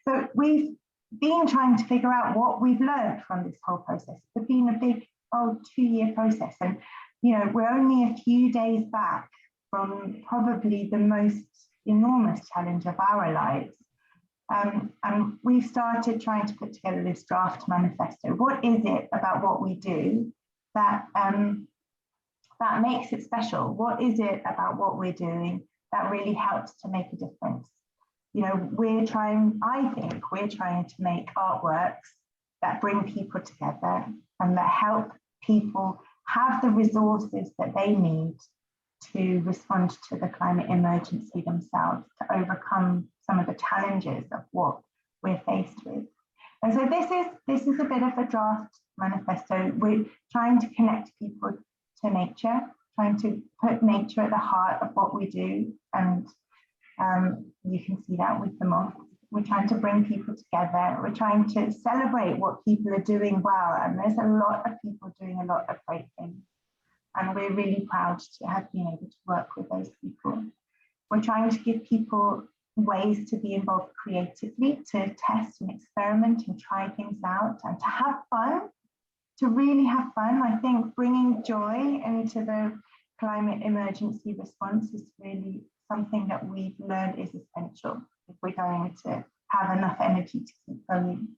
So we've been trying to figure out what we've learned from this whole process. It's been a big, 2-year process. And, we're only a few days back from probably the most enormous challenge of our lives. And we've started trying to put together this draft manifesto. What is it about what we do that makes it special? What is it about what we're doing that really helps to make a difference? I think we're trying to make artworks that bring people together and that help people have the resources that they need to respond to the climate emergency themselves, to overcome some of the challenges of what we're faced with. And so this is a bit of a draft manifesto. We're trying to connect people to nature, trying to put nature at the heart of what we do. And you can see that with the moths. We're trying to bring people together. We're trying to celebrate what people are doing well. And there's a lot of people doing a lot of great things. And we're really proud to have been able to work with those people. We're trying to give people ways to be involved creatively, to test and experiment and try things out and to have fun, to really have fun. I think bringing joy into the climate emergency response is really something that we've learned is essential if we're going to have enough energy to keep going.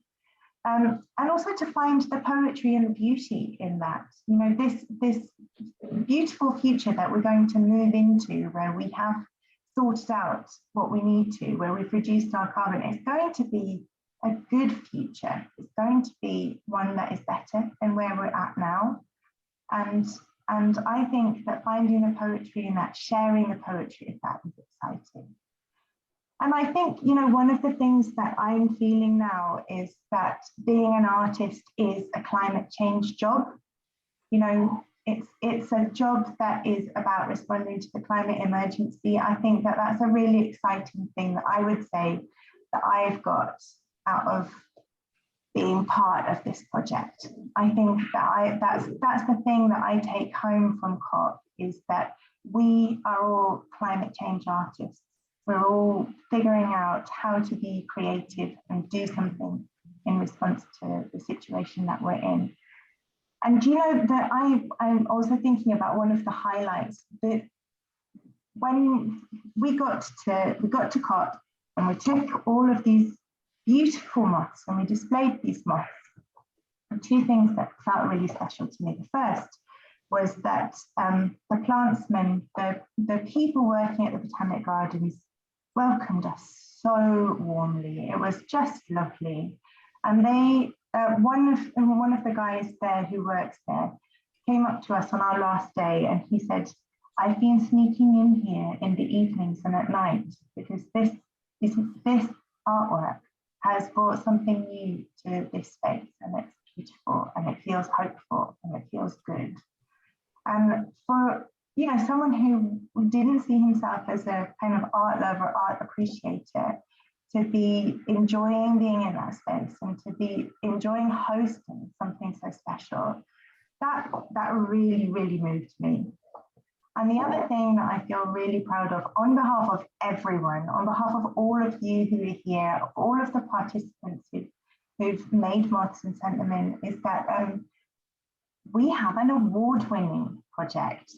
And also to find the poetry and the beauty in that. This beautiful future that we're going to move into, where we have sorted out what we need to, where we've reduced our carbon, it's going to be a good future. It's going to be one that is better than where we're at now. And I think that finding the poetry in that, sharing the poetry of that is exciting. And I think, one of the things that I'm feeling now is that being an artist is a climate change job. It's a job that is about responding to the climate emergency. I think that that's a really exciting thing that I would say that I've got out of being part of this project. I think that that's the thing that I take home from COP, is that we are all climate change artists. We're all figuring out how to be creative and do something in response to the situation that we're in. And that I'm also thinking about one of the highlights, that when we got to COP and we took all of these beautiful moths and we displayed these moths, and two things that felt really special to me. The first was that the plantsmen, the people working at the Botanic Gardens, welcomed us so warmly. It was just lovely. And they, one of the guys there who works there came up to us on our last day and he said, "I've been sneaking in here in the evenings and at night because this artwork has brought something new to this space, and it's beautiful and it feels hopeful and it feels good." And for someone who didn't see himself as a kind of art lover, art appreciator, to be enjoying being in that space and to be enjoying hosting something so special, that really, really moved me. And the other thing that I feel really proud of, on behalf of everyone, on behalf of all of you who are here, all of the participants who've who've made moths and sent them in, is that we have an award-winning project.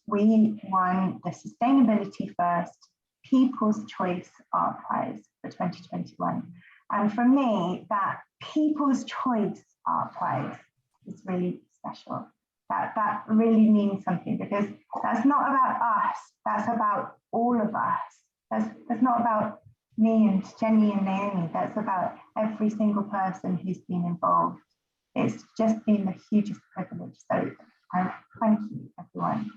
We won the Sustainability First People's Choice Art Prize for 2021. And for me, that People's Choice Art Prize is really special. That really means something, because that's not about us, that's about all of us. That's not about me and Jenny and Naomi, that's about every single person who's been involved. It's just been the hugest privilege. So thank you, everyone.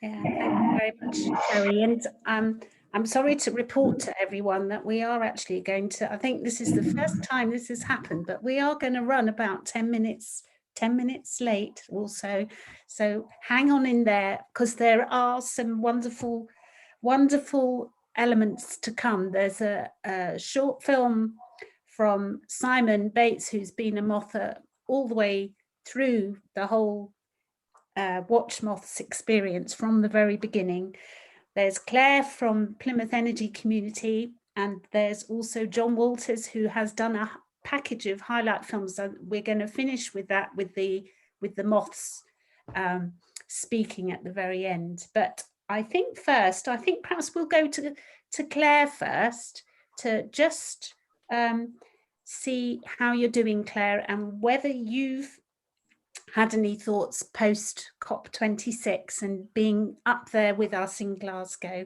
Yeah, thank you very much, Terry. And I'm sorry to report to everyone that we are actually going to, I think this is the first time this has happened, but we are going to run about 10 minutes late also. So hang on in there, because there are some wonderful elements to come. There's a short film from Simon Bates, who's been a mother all the way through the whole Watch Moths experience from the very beginning. There's Claire from Plymouth Energy Community, and there's also John Walters, who has done a package of highlight films. So we're going to finish with that, with the Moths speaking at the very end. But I think perhaps we'll go to Claire first, to just see how you're doing, Claire, and whether you've had any thoughts post COP26 and being up there with us in Glasgow.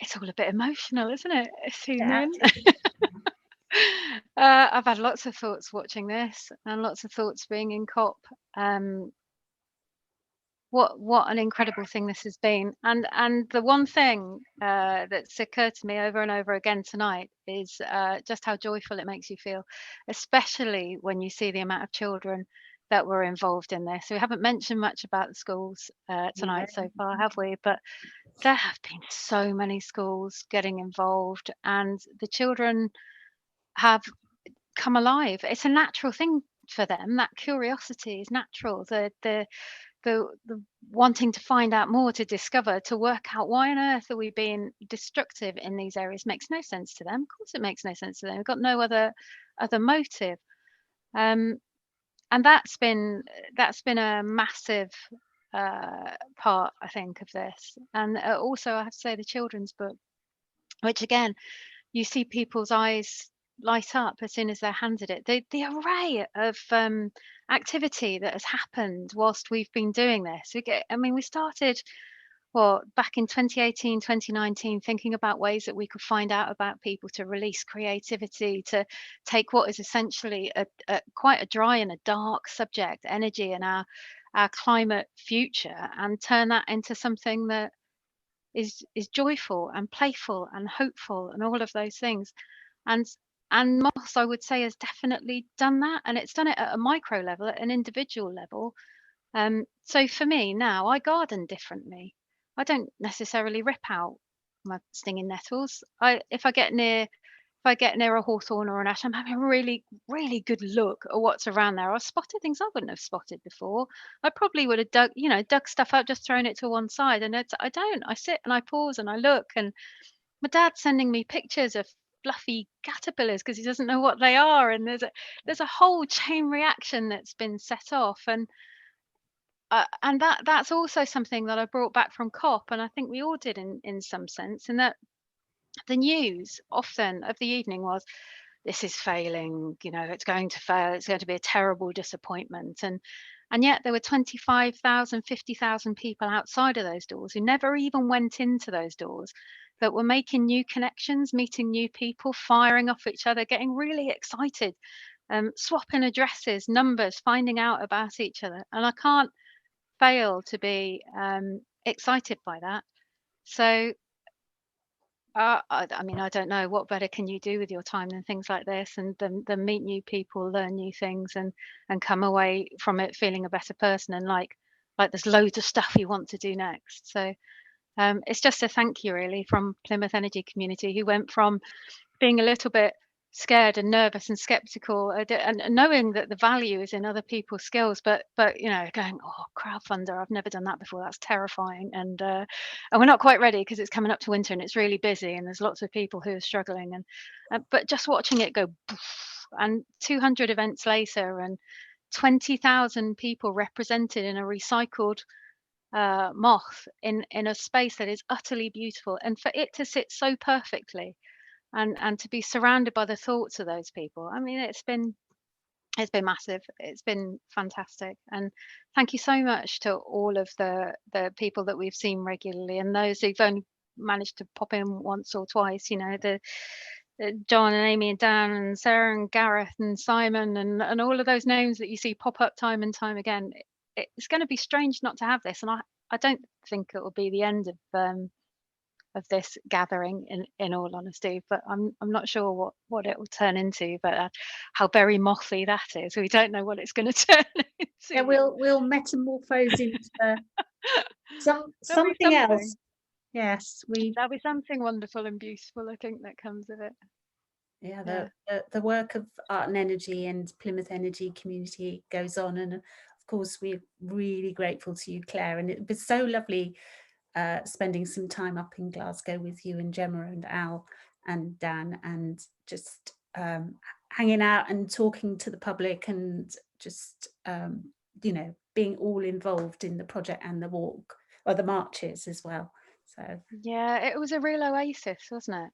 It's all a bit emotional, isn't it, Susan? Yeah. I've had lots of thoughts watching this, and lots of thoughts being in COP. What an incredible thing this has been. And the one thing that's occurred to me over and over again tonight is just how joyful it makes you feel, especially when you see the amount of children that were involved in this. So we haven't mentioned much about the schools tonight so far, have we? But there have been so many schools getting involved, and the children have come alive. It's a natural thing for them. That curiosity is natural. The wanting to find out more, to discover, to work out why on earth are we being destructive in these areas makes no sense to them. Of course it makes no sense to them. We've got no other motive. And that's been a massive part, I think, of this. And also I have to say the children's book, which again, you see people's eyes light up as soon as they're handed it. The array of activity that has happened whilst we've been doing this. We started back in 2018, 2019, thinking about ways that we could find out about people, to release creativity, to take what is essentially quite a dry and a dark subject, energy, and our climate future, and turn that into something that is joyful and playful and hopeful and all of those things. And Moths, I would say, has definitely done that, and it's done it at a micro level, at an individual level. So for me now, I garden differently. I don't necessarily rip out my stinging nettles. If I get near a hawthorn or an ash, I'm having a really, really good look at what's around there. I've spotted things I wouldn't have spotted before. I probably would have dug stuff up, just thrown it to one side. And I don't. I sit and I pause and I look. And my dad's sending me pictures of fluffy caterpillars because he doesn't know what they are. And there's a whole chain reaction that's been set off. And that's also something that I brought back from COP, and I think we all did in some sense, in that the news often of the evening was, this is failing, it's going to fail, it's going to be a terrible disappointment. And yet there were 25,000, 50,000 people outside of those doors who never even went into those doors, that were making new connections, meeting new people, firing off each other, getting really excited, swapping addresses, numbers, finding out about each other. And I can't fail to be excited by that. So I don't know, what better can you do with your time than things like this, and then meet new people, learn new things, and come away from it feeling a better person, and like there's loads of stuff you want to do next. So it's just a thank you really from Plymouth Energy Community, who went from being a little bit scared and nervous and skeptical, and knowing that the value is in other people's skills, but going, oh, crowdfunder, I've never done that before, that's terrifying, and we're not quite ready because it's coming up to winter and it's really busy and there's lots of people who are struggling, and but just watching it go and 200 events later and 20,000 people represented in a recycled moth in a space that is utterly beautiful, and for it to sit so perfectly and to be surrounded by the thoughts of those people. I mean, it's been massive. It's been fantastic, and thank you so much to all of the people that we've seen regularly and those who've only managed to pop in once or twice. The John and Amy and Dan and Sarah and Gareth and Simon and all of those names that you see pop up time and time again. It's going to be strange not to have this, and I don't think it will be the end of this gathering, in all honesty, but I'm not sure what it will turn into, but how very mothy that is. We don't know what it's going to turn into. Yeah, we'll metamorphose into something else. Yes, there'll be something wonderful and beautiful, I think, that comes of it. Yeah, the work of Art and Energy and Plymouth Energy Community goes on, and of course we're really grateful to you, Claire, and it was so lovely spending some time up in Glasgow with you and Gemma and Al and Dan, and just hanging out and talking to the public, and just being all involved in the project and the walk, or the marches as well. So yeah, it was a real oasis, wasn't it?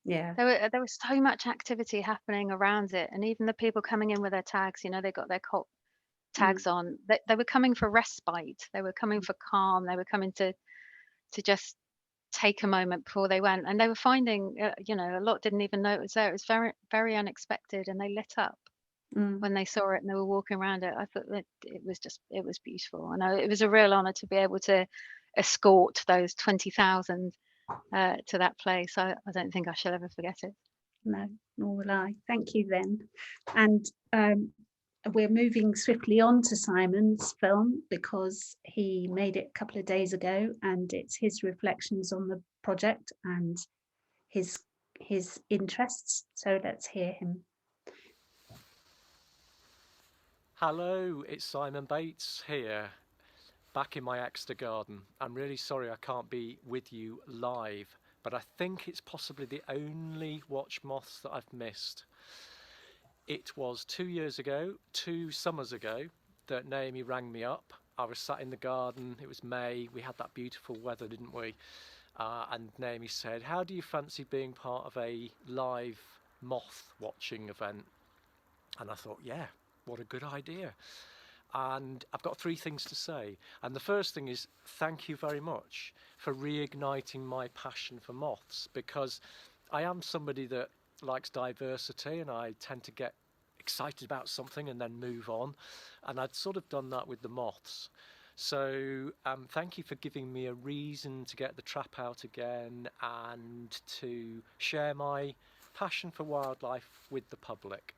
Yeah, there was so much activity happening around it, and even the people coming in with their tags, they got their cult tags on. They were coming for respite, they were coming for calm, they were coming to just take a moment before they went, and they were finding a lot didn't even know it was there. It was very, very unexpected, and they lit up when they saw it and they were walking around it. I thought that it was beautiful, and it was a real honor to be able to escort those 20,000 to that place. I don't think I shall ever forget it. No, nor will I. Thank you then. And we're moving swiftly on to Simon's film, because he made it a couple of days ago, and it's his reflections on the project and his interests. So let's hear him. Hello, it's Simon Bates here, back in my Exeter garden. I'm really sorry I can't be with you live, but I think it's possibly the only Watch Moths that I've missed. It was 2 years ago, 2 summers ago, that Naomi rang me up. I was sat in the garden, it was May, we had that beautiful weather, didn't we? And Naomi said, how do you fancy being part of a live moth watching event? And I thought, yeah, what a good idea. And I've got 3 things to say. And the first thing is, thank you very much for reigniting my passion for moths, because I am somebody that likes diversity, and I tend to get excited about something and then move on. And I'd sort of done that with the moths. So thank you for giving me a reason to get the trap out again and to share my passion for wildlife with the public.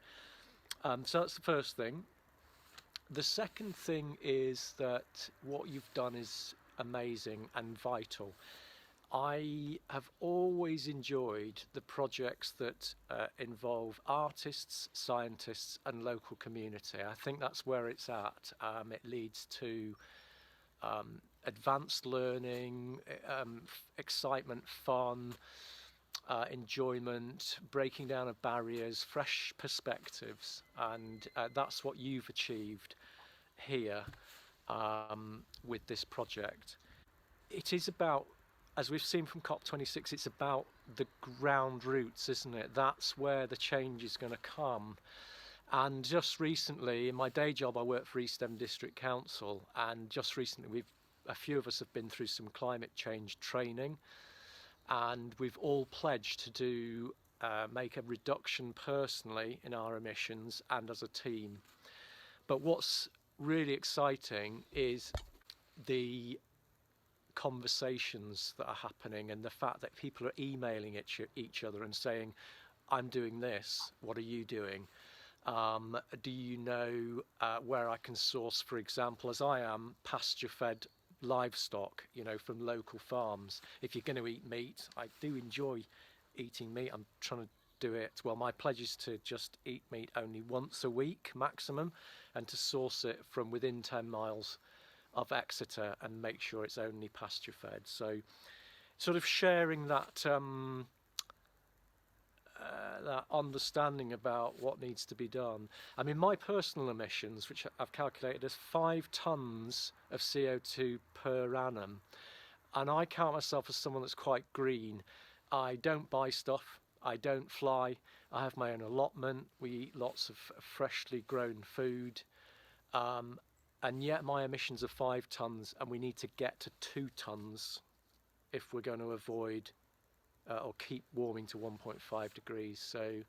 So that's the first thing. The second thing is that what you've done is amazing and vital. I have always enjoyed the projects that involve artists, scientists and local community. I think that's where it's at. It leads to advanced learning, excitement, fun, enjoyment, breaking down of barriers, fresh perspectives, and that's what you've achieved here with this project. It is about, as we've seen from COP26, it's about the ground roots, isn't it? That's where the change is going to come. And just recently, in my day job, I work for East End District Council, and just recently a few of us have been through some climate change training, and we've all pledged to make a reduction personally in our emissions and as a team. But what's really exciting is the conversations that are happening, and the fact that people are emailing each other and saying, I'm doing this, what are you doing? Do you know where I can source, for example, as I am, pasture-fed livestock, from local farms? If you're going to eat meat, I do enjoy eating meat. I'm trying to do it. Well, my pledge is to just eat meat only once a week maximum, and to source it from within 10 miles of Exeter and make sure it's only pasture fed. So sort of sharing that that understanding about what needs to be done. I mean, my personal emissions, which I've calculated as 5 tons of CO2 per annum, and I count myself as someone that's quite green. I don't buy stuff, I don't fly, I have my own allotment, we eat lots of freshly grown food, and yet my emissions are 5 tons, and we need to get to 2 tons if we're going to avoid or keep warming to 1.5 degrees. So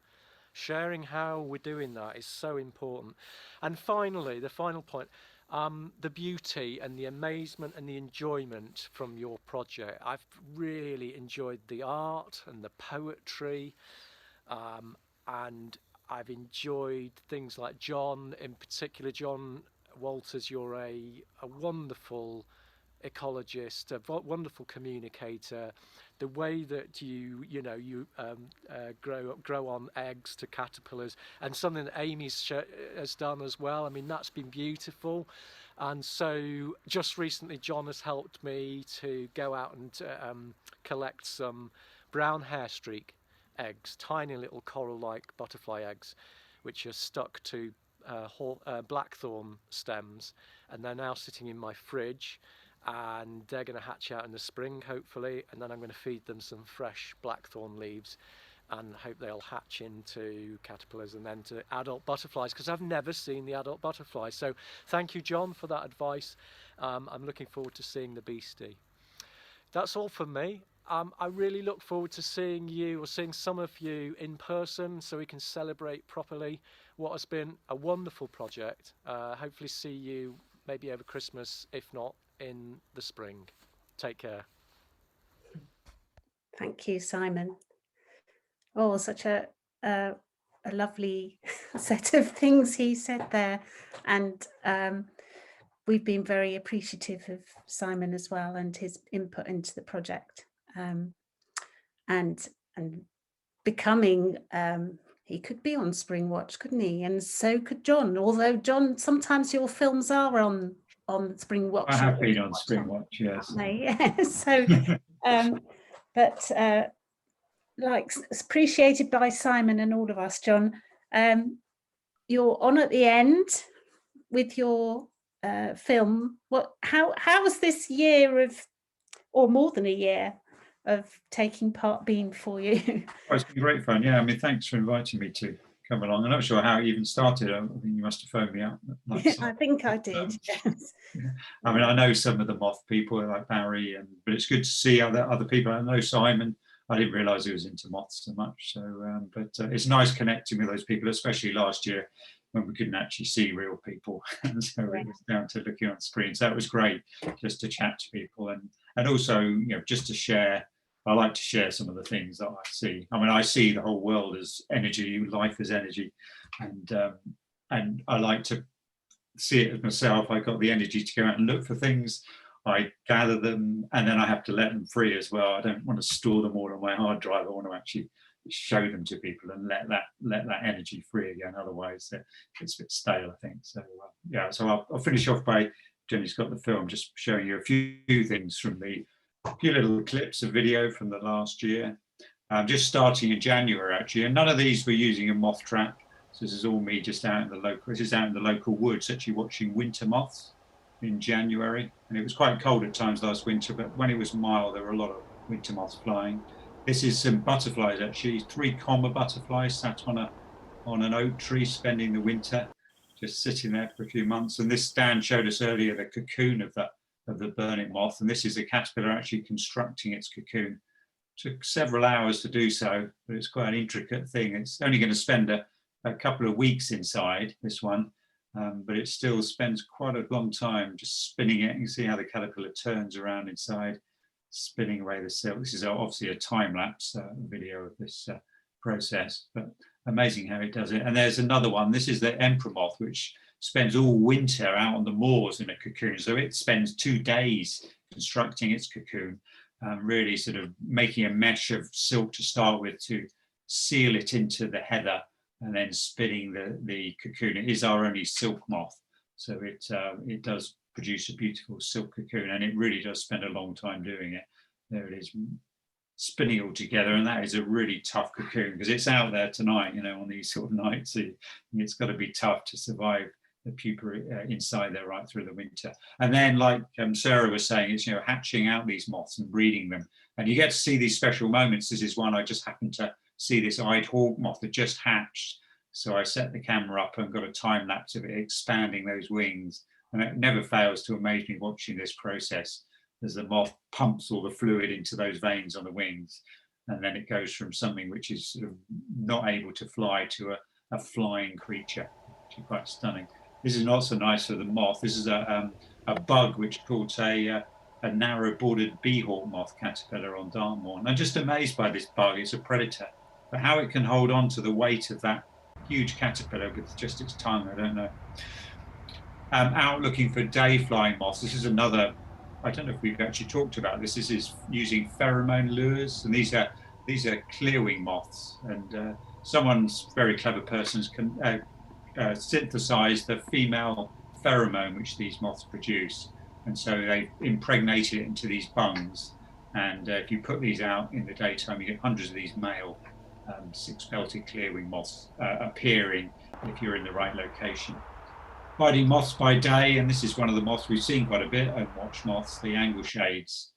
sharing how we're doing that is so important. And finally, the final point, the beauty and the amazement and the enjoyment from your project. I've really enjoyed the art and the poetry, and I've enjoyed things like John, in particular, John Walters. You're a wonderful ecologist, a wonderful communicator. The way that you grow on eggs to caterpillars, and something that Amy's has done as well. I mean, that's been beautiful. And so just recently, John has helped me to go out and collect some brown hair streak eggs, tiny little coral-like butterfly eggs, which are stuck to blackthorn stems, and they're now sitting in my fridge. And they're going to hatch out in the spring, hopefully, and then I'm going to feed them some fresh blackthorn leaves and hope they'll hatch into caterpillars and then to adult butterflies, because I've never seen the adult butterflies. So thank you, John, for that advice. I'm looking forward to seeing the beastie. That's all from me. I really look forward to seeing you, or seeing some of you in person, so we can celebrate properly what has been a wonderful project. Hopefully see you maybe over Christmas, if not in the spring. Take care. Thank you, Simon. Oh, such a lovely set of things he said there, and we've been very appreciative of Simon as well and his input into the project, and becoming he could be on Spring Watch, couldn't he? And so could John, although John, sometimes your films are on Spring Watch. I have been on Spring Watch, yes. Yeah, so but like appreciated by Simon and all of us, John. You're on at the end with your film. How was this year of, or more than a year of taking part been for you? Oh, it's been great fun. Yeah, I mean, thanks for inviting me to come along. I'm not sure how it even started. I think you must have phoned me up. I think I did. Yes. Yeah. I mean, I know some of the Moth people like Barry, but it's good to see other people. I know Simon. I didn't realise he was into Moths so much. So, but it's nice connecting with those people, especially last year when we couldn't actually see real people, and so it was down to looking on screen. So it was great just to chat to people, and also just to share. I like to share some of the things that I see. I mean, I see the whole world as energy, life as energy, and I like to see it as myself. I got the energy to go out and look for things. I gather them, and then I have to let them free as well. I don't want to store them all on my hard drive. I want to actually show them to people and let that energy free again. Otherwise, it's a bit stale, I think. So yeah. So I'll finish off by Jenny's got the film, just showing you a few things from a few little clips of video from the last year. Just starting in January, actually, and none of these were using a moth trap. So this is all me just out in the local. This is out in the local woods, actually watching winter moths in January, and it was quite cold at times last winter. But when it was mild, there were a lot of winter moths flying. This is some butterflies, actually 3 comma butterflies sat on an oak tree, spending the winter, just sitting there for a few months. And this Dan showed us earlier the cocoon of the burning moth, and this is a caterpillar actually constructing its cocoon. Took several hours to do so, but it's quite an intricate thing. It's only going to spend a couple of weeks inside, this one, but it still spends quite a long time just spinning it. You can see how the caterpillar turns around inside, spinning away the silk. This is obviously a time-lapse video of this process, but amazing how it does it. And there's another one. This is the emperor moth, which spends all winter out on the moors in a cocoon. So it spends 2 days constructing its cocoon, really sort of making a mesh of silk to start with to seal it into the heather and then spinning the cocoon. It is our only silk moth, so it does produce a beautiful silk cocoon, and it really does spend a long time doing it. There it is, spinning all together, and that is a really tough cocoon because it's out there tonight, on these sort of nights. So it's got to be tough to survive the pupa inside there right through the winter. And then, like Sarah was saying, it's hatching out these moths and breeding them, and you get to see these special moments. This is one I just happened to see. This eyed hawk moth that just hatched, so I set the camera up and got a time lapse of it expanding those wings, and it never fails to amaze me watching this process as the moth pumps all the fluid into those veins on the wings, and then it goes from something which is sort of not able to fly to a flying creature, which is quite stunning. This is not so nice for the moth. This is a bug which caught a narrow-bordered beehawk moth caterpillar on Dartmoor. And I'm just amazed by this bug. It's a predator, but how it can hold on to the weight of that huge caterpillar with just its tongue, I don't know. Out looking for day-flying moths. This is another, I don't know if we've actually talked about this. This is using pheromone lures, and these are clearwing moths. And someone's very clever persons can synthesize the female pheromone which these moths produce, and so they impregnated it into these bungs, and if you put these out in the daytime, you get hundreds of these male six-belted clearwing moths appearing if you're in the right location. Hiding moths by day, and this is one of the moths we've seen quite a bit at Watch Moths, the angle shades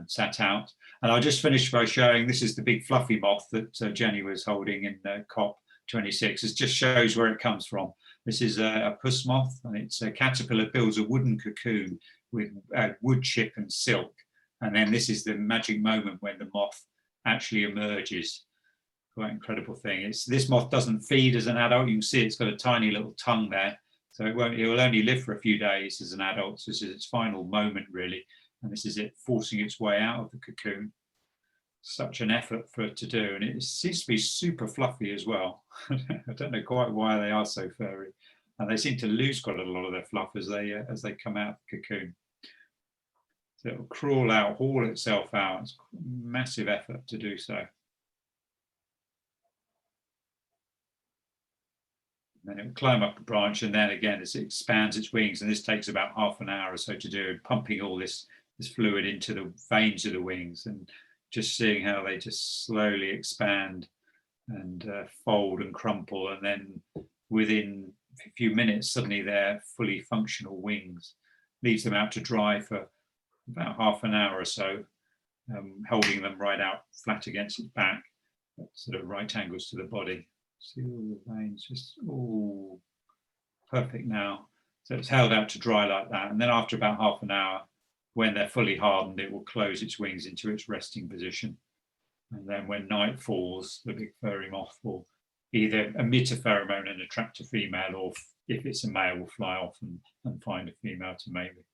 sat out. And I'll just finish by showing, this is the big fluffy moth that Jenny was holding in COP26. It just shows where it comes from. This is a puss moth, and it's a caterpillar builds a wooden cocoon with wood chip and silk. And then this is the magic moment when the moth actually emerges. Quite incredible thing. This moth doesn't feed as an adult. You can see it's got a tiny little tongue there. So it will only live for a few days as an adult. So this is its final moment, really. And this is it forcing its way out of the cocoon. Such an effort for it to do. And it seems to be super fluffy as well. I don't know quite why they are so furry. And they seem to lose quite a lot of their fluff as they come out of the cocoon. So it'll crawl out, haul itself out. It's a massive effort to do so. And then it will climb up a branch, and then again as it expands its wings, and this takes about half an hour or so to do, pumping all this fluid into the veins of the wings, and just seeing how they just slowly expand and fold and crumple, and then within a few minutes suddenly they're fully functional wings. Leaves them out to dry for about half an hour or so, holding them right out flat against its back at sort of right angles to the body. See all the veins just all perfect now. So it's held out to dry like that, and then after about half an hour, when they're fully hardened, it will close its wings into its resting position. And then when night falls, the big furry moth will either emit a pheromone and attract a female, or if it's a male, will fly off and find a female to mate with.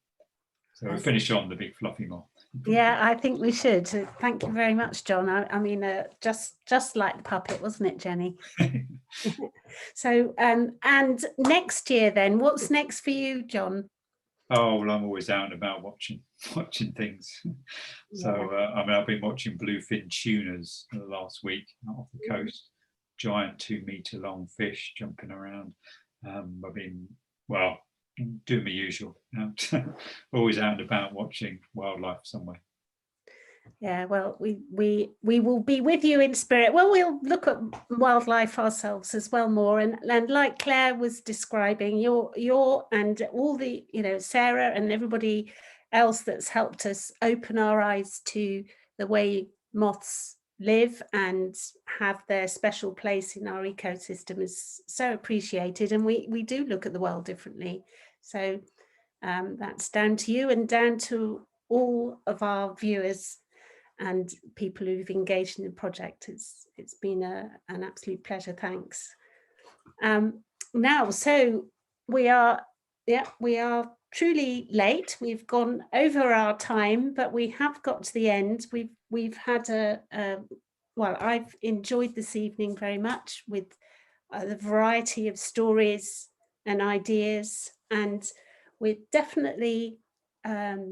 So we'll finish on the big fluffy moth. Yeah, I think we should. Thank you very much, John. I mean, just like the puppet, wasn't it, Jenny? So, and next year then, what's next for you, John? Oh, well, I'm always out and about watching things. So, I mean, I've been watching bluefin tunas the last week off the coast. Giant 2-meter long fish jumping around. I've been, well, doing the usual, always out and about watching wildlife somewhere. Yeah, well, we will be with you in spirit. Well, we'll look at wildlife ourselves as well more, and like Claire was describing, your and all the Sarah and everybody else that's helped us open our eyes to the way moths live and have their special place in our ecosystem is so appreciated, and we do look at the world differently. So that's down to you and down to all of our viewers and people who've engaged in the project. It's been an absolute pleasure. Thanks. Now, so we are truly late. We've gone over our time, but we have got to the end. We've had well, I've enjoyed this evening very much with the variety of stories and ideas, and we're definitely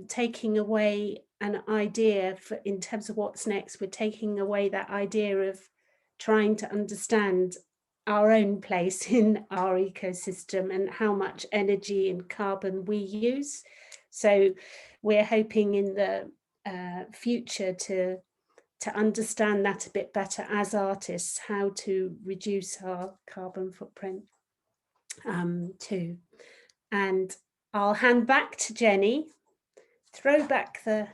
taking away an idea in terms of what's next. We're taking away that idea of trying to understand our own place in our ecosystem and how much energy and carbon we use. So we're hoping in the future to understand that a bit better as artists, how to reduce our carbon footprint too. And I'll hand back to Jenny, throw back the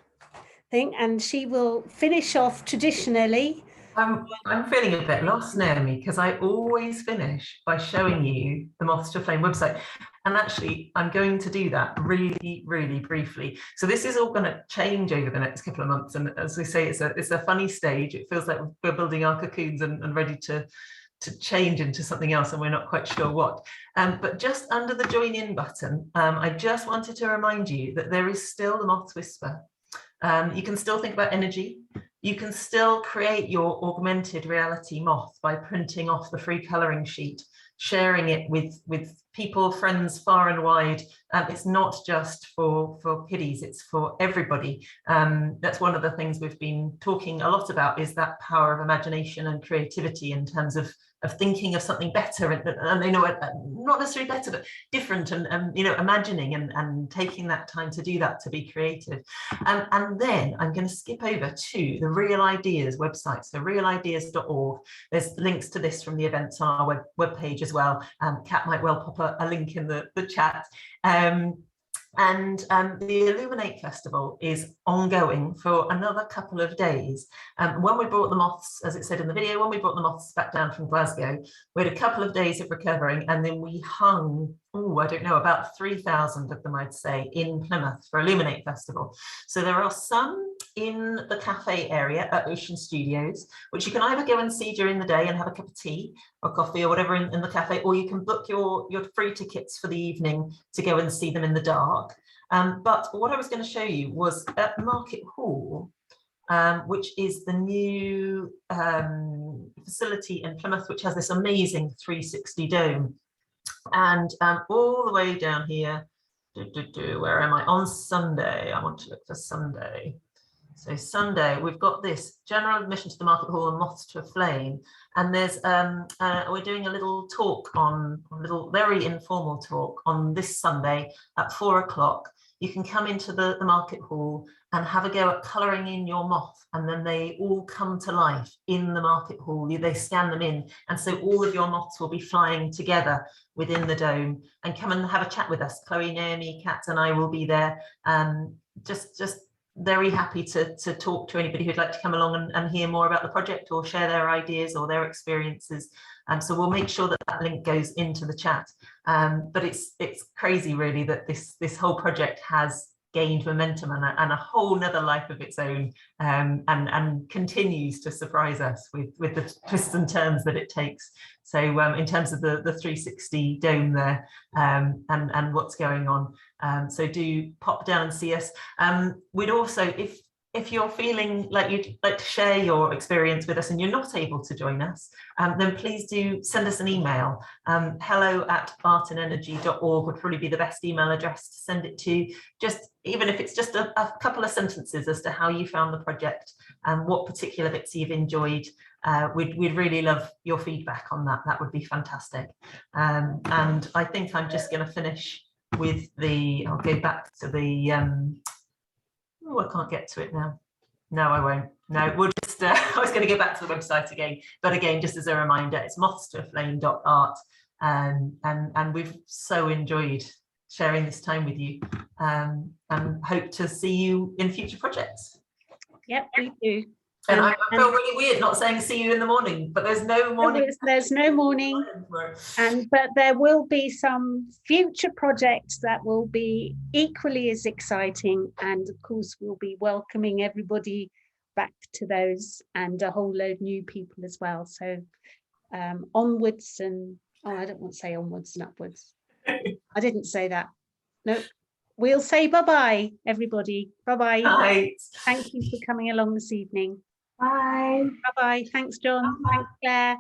thing, and she will finish off traditionally. I'm feeling a bit lost, Naomi, because I always finish by showing you the Moths to Flame website. And actually, I'm going to do that really, really briefly. So this is all going to change over the next couple of months. And as we say, it's a funny stage. It feels like we're building our cocoons and ready to change into something else, and we're not quite sure what. But just under the join in button, I just wanted to remind you that there is still the Moths Whisper. You can still think about energy. You can still create your augmented reality moth by printing off the free colouring sheet, sharing it with people, friends far and wide. It's not just for kiddies, it's for everybody. That's one of the things we've been talking a lot about, is that power of imagination and creativity in terms of thinking of something better and you know, not necessarily better, but different, and you know, imagining and taking that time to do that, to be creative. And then I'm going to skip over to the Real Ideas website, so realideas.org. There's links to this from the events on our webpage as well. Kat might well pop a link in the chat. And the Illuminate Festival is ongoing for another couple of days. When we brought the moths, as it said in the video, when we brought the moths back down from Glasgow, we had a couple of days of recovering, and then we hung, I don't know, about 3,000 of them, I'd say, in Plymouth for Illuminate Festival. So there are some in the cafe area at Ocean Studios, which you can either go and see during the day and have a cup of tea or coffee or whatever in the cafe, or you can book your free tickets for the evening to go and see them in the dark. But what I was going to show you was at Market Hall, which is the new facility in Plymouth, which has this amazing 360 dome. And all the way down here, where am I? On Sunday, I want to look for Sunday. So Sunday, we've got this general admission to the Market Hall and Moths to a Flame. And there's we're doing a little talk a little very informal talk on this Sunday at 4 o'clock. You can come into the Market Hall and have a go at colouring in your moth, and then they all come to life in the Market Hall. They scan them in, and so all of your moths will be flying together within the dome. And come and have a chat with us. Chloe, Naomi, Kat and I will be there. Just very happy to talk to anybody who'd like to come along and hear more about the project or share their ideas or their experiences. So we'll make sure that link goes into the chat. But it's crazy really that this whole project has gained momentum and a whole nother life of its own, and continues to surprise us with the twists and turns that it takes. So in terms of the 360 dome there, and what's going on, so do pop down and see us. We'd also, if you're feeling like you'd like to share your experience with us and you're not able to join us, then please do send us an email. hello@artandenergy.org would probably be the best email address to send it to. Just even if it's just a couple of sentences as to how you found the project and what particular bits you've enjoyed. We'd really love your feedback on that. That would be fantastic. And I think I'm just going to finish with I'll go back to the I can't get to it now. No, I won't. No, we'll just, I was going to go back to the website again. But again, just as a reminder, it's mothstoaflame.art. And we've so enjoyed sharing this time with you, and hope to see you in future projects. Yep, we do. And I feel really weird not saying see you in the morning, but there's no morning. There's no morning, but there will be some future projects that will be equally as exciting, and of course we'll be welcoming everybody back to those, and a whole load new people as well. So onwards and I don't want to say onwards and upwards. I didn't say that. No. We'll say bye-bye, everybody. Bye-bye. Bye. Thank you for coming along this evening. Bye. Bye-bye. Thanks, John. Bye. Thanks, Claire.